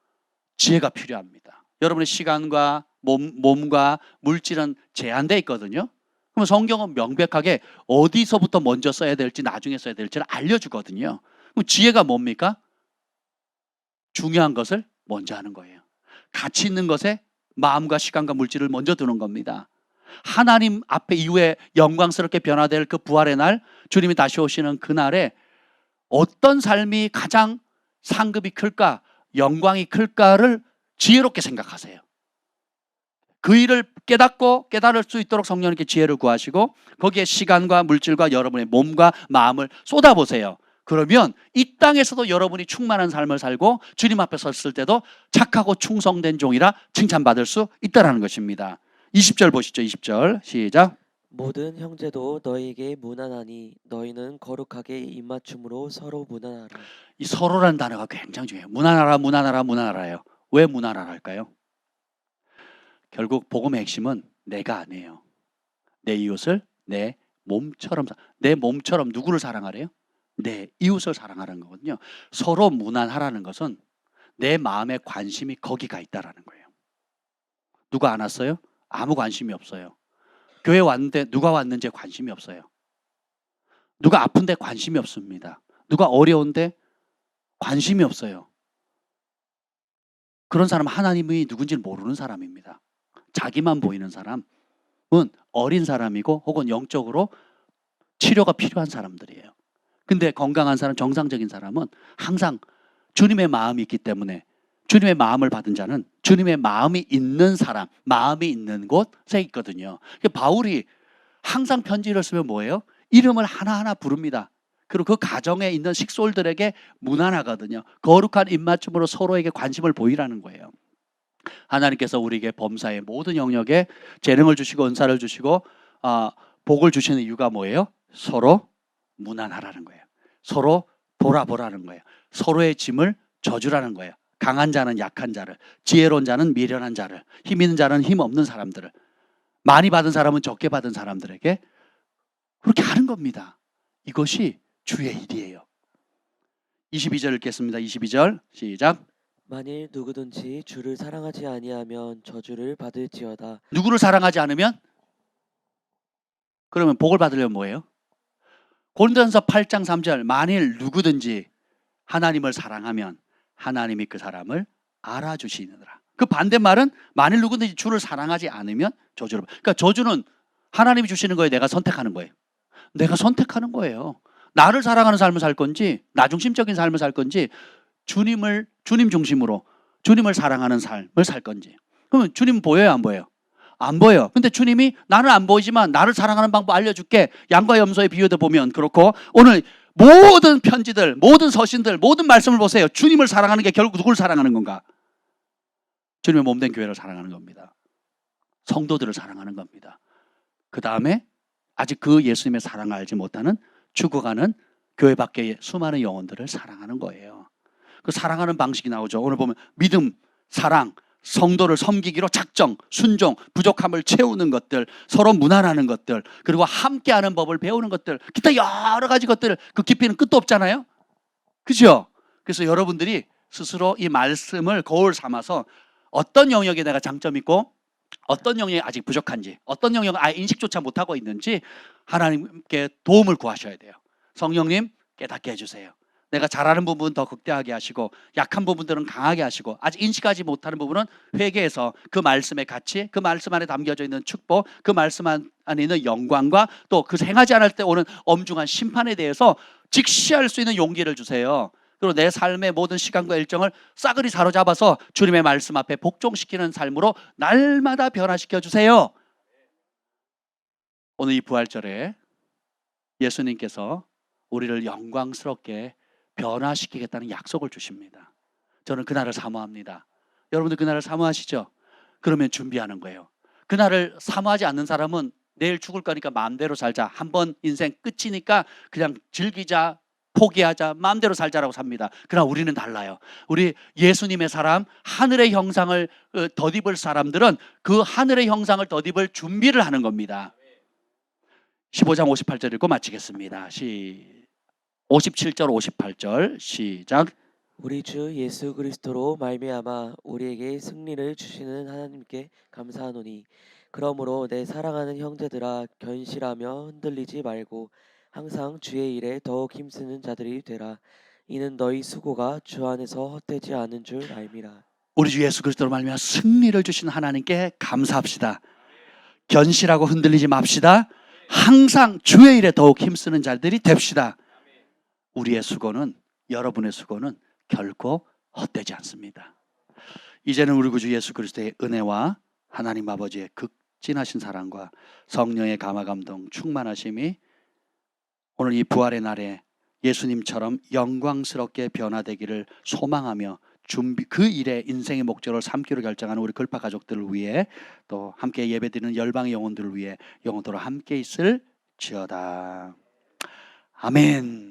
지혜가 필요합니다. 여러분의 시간과 몸과 물질은 제한되어 있거든요. 그럼 성경은 명백하게 어디서부터 먼저 써야 될지 나중에 써야 될지를 알려주거든요. 그럼 지혜가 뭡니까? 중요한 것을 먼저 하는 거예요. 가치 있는 것에 마음과 시간과 물질을 먼저 두는 겁니다. 하나님 앞에 이후에 영광스럽게 변화될 그 부활의 날, 주님이 다시 오시는 그날에 어떤 삶이 가장 상급이 클까, 영광이 클까를 지혜롭게 생각하세요. 그 일을 깨닫고 깨달을 수 있도록 성령님께 지혜를 구하시고 거기에 시간과 물질과 여러분의 몸과 마음을 쏟아보세요. 그러면 이 땅에서도 여러분이 충만한 삶을 살고 주님 앞에 섰을 때도 착하고 충성된 종이라 칭찬받을 수 있다는 것입니다. 20절 보시죠. 20절 시작. 모든 형제도 너희에게 무난하니 너희는 거룩하게 입맞춤으로 서로 무난하라. 이 서로라는 단어가 굉장히 중요해요. 무난하라, 무난하라, 무난하라요. 왜 무난하랄까요? 결국 복음의 핵심은 내가 아니에요. 내 이웃을 내 몸처럼, 내 몸처럼 누구를 사랑하래요? 내 이웃을 사랑하라는 거거든요. 서로 무난하라는 것은 내 마음의 관심이 거기가 있다라는 거예요. 누가 안 왔어요? 아무 관심이 없어요. 교회 왔는데 누가 왔는지에 관심이 없어요. 누가 아픈데 관심이 없습니다. 누가 어려운데 관심이 없어요. 그런 사람은 하나님이 누군지를 모르는 사람입니다. 자기만 보이는 사람은 어린 사람이고 혹은 영적으로 치료가 필요한 사람들이에요. 근데 건강한 사람, 정상적인 사람은 항상 주님의 마음이 있기 때문에 주님의 마음을 받은 자는 주님의 마음이 있는 사람, 마음이 있는 곳에 있거든요. 바울이 항상 편지를 쓰면 뭐예요? 이름을 하나하나 부릅니다. 그리고 그 가정에 있는 식솔들에게 무난하거든요. 거룩한 입맞춤으로 서로에게 관심을 보이라는 거예요. 하나님께서 우리에게 범사의 모든 영역에 재능을 주시고 은사를 주시고 복을 주시는 이유가 뭐예요? 서로 무난하라는 거예요. 서로 돌아보라는 거예요. 서로의 짐을 져주라는 거예요. 강한 자는 약한 자를, 지혜로운 자는 미련한 자를, 힘 있는 자는 힘 없는 사람들을, 많이 받은 사람은 적게 받은 사람들에게 그렇게 하는 겁니다. 이것이 주의 일이에요. 22절 읽겠습니다. 22절 시작. 만일 누구든지 주를 사랑하지 아니하면 저주를 받을지어다. 누구를 사랑하지 않으면? 그러면 복을 받으려면 뭐예요? 고린도전서 8장 3절 만일 누구든지 하나님을 사랑하면 하나님이 그 사람을 알아주시느니라. 그 반대말은 만일 누구든지 주를 사랑하지 않으면 저주를. 그러니까 저주는 하나님이 주시는 거예요? 내가 선택하는 거예요? 내가 선택하는 거예요. 나를 사랑하는 삶을 살 건지 나 중심적인 삶을 살 건지 주님 중심으로 주님을 사랑하는 삶을 살 건지. 그러면 주님 보여요, 안 보여요? 안 보여요. 근데 주님이 나는 안 보이지만 나를 사랑하는 방법 알려줄게. 양과 염소의 비유도 보면 그렇고 오늘 모든 편지들, 모든 서신들, 모든 말씀을 보세요. 주님을 사랑하는 게 결국 누구를 사랑하는 건가? 주님의 몸된 교회를 사랑하는 겁니다. 성도들을 사랑하는 겁니다. 그 다음에 아직 그 예수님의 사랑을 알지 못하는 죽어가는 교회 밖의 수많은 영혼들을 사랑하는 거예요. 그 사랑하는 방식이 나오죠. 오늘 보면 믿음, 사랑, 성도를 섬기기로 작정, 순종, 부족함을 채우는 것들, 서로 무난하는 것들, 그리고 함께하는 법을 배우는 것들, 기타 여러 가지 것들, 그 깊이는 끝도 없잖아요. 그죠? 그래서 여러분들이 스스로 이 말씀을 거울 삼아서 어떤 영역에 내가 장점 있고 어떤 영역이 아직 부족한지, 어떤 영역은 아예 인식조차 못하고 있는지 하나님께 도움을 구하셔야 돼요. 성령님 깨닫게 해주세요. 내가 잘하는 부분 더 극대하게 하시고 약한 부분들은 강하게 하시고 아직 인식하지 못하는 부분은 회개해서 그 말씀의 가치, 그 말씀 안에 담겨져 있는 축복, 그 말씀 안에 있는 영광과 또 그 행하지 않을 때 오는 엄중한 심판에 대해서 직시할 수 있는 용기를 주세요. 그리고 내 삶의 모든 시간과 일정을 싸그리 사로잡아서 주님의 말씀 앞에 복종시키는 삶으로 날마다 변화시켜 주세요. 오늘 이 부활절에 예수님께서 우리를 영광스럽게 변화시키겠다는 약속을 주십니다. 저는 그날을 사모합니다. 여러분들 그날을 사모하시죠? 그러면 준비하는 거예요. 그날을 사모하지 않는 사람은 내일 죽을 거니까 마음대로 살자, 한번 인생 끝이니까 그냥 즐기자, 포기하자, 마음대로 살자라고 삽니다. 그러나 우리는 달라요. 우리 예수님의 사람, 하늘의 형상을 덧입을 사람들은 그 하늘의 형상을 덧입을 준비를 하는 겁니다. 15장 58절 읽고 마치겠습니다. 57절 58절 시작. 우리 주 예수 그리스도로 말미암아 우리에게 승리를 주시는 하나님께 감사하노니 그러므로 내 사랑하는 형제들아 견실하며 흔들리지 말고 항상 주의 일에 더욱 힘쓰는 자들이 되라. 이는 너희 수고가 주 안에서 헛되지 않은 줄 알미라. 우리 주 예수 그리스도로 말미암아 승리를 주신 하나님께 감사합시다. 견실하고 흔들리지 맙시다. 항상 주의 일에 더욱 힘쓰는 자들이 됩시다. 우리의 수고는, 여러분의 수고는 결코 헛되지 않습니다. 이제는 우리 구주 예수 그리스도의 은혜와 하나님 아버지의 극진하신 사랑과 성령의 감화감동 충만하심이 오늘 이 부활의 날에 예수님처럼 영광스럽게 변화되기를 소망하며 그 일에 인생의 목적을 삼기로 결정하는 우리 글파 가족들을 위해 또 함께 예배드리는 열방의 영혼들을 위해 영원토록 함께 있을지어다. 아멘.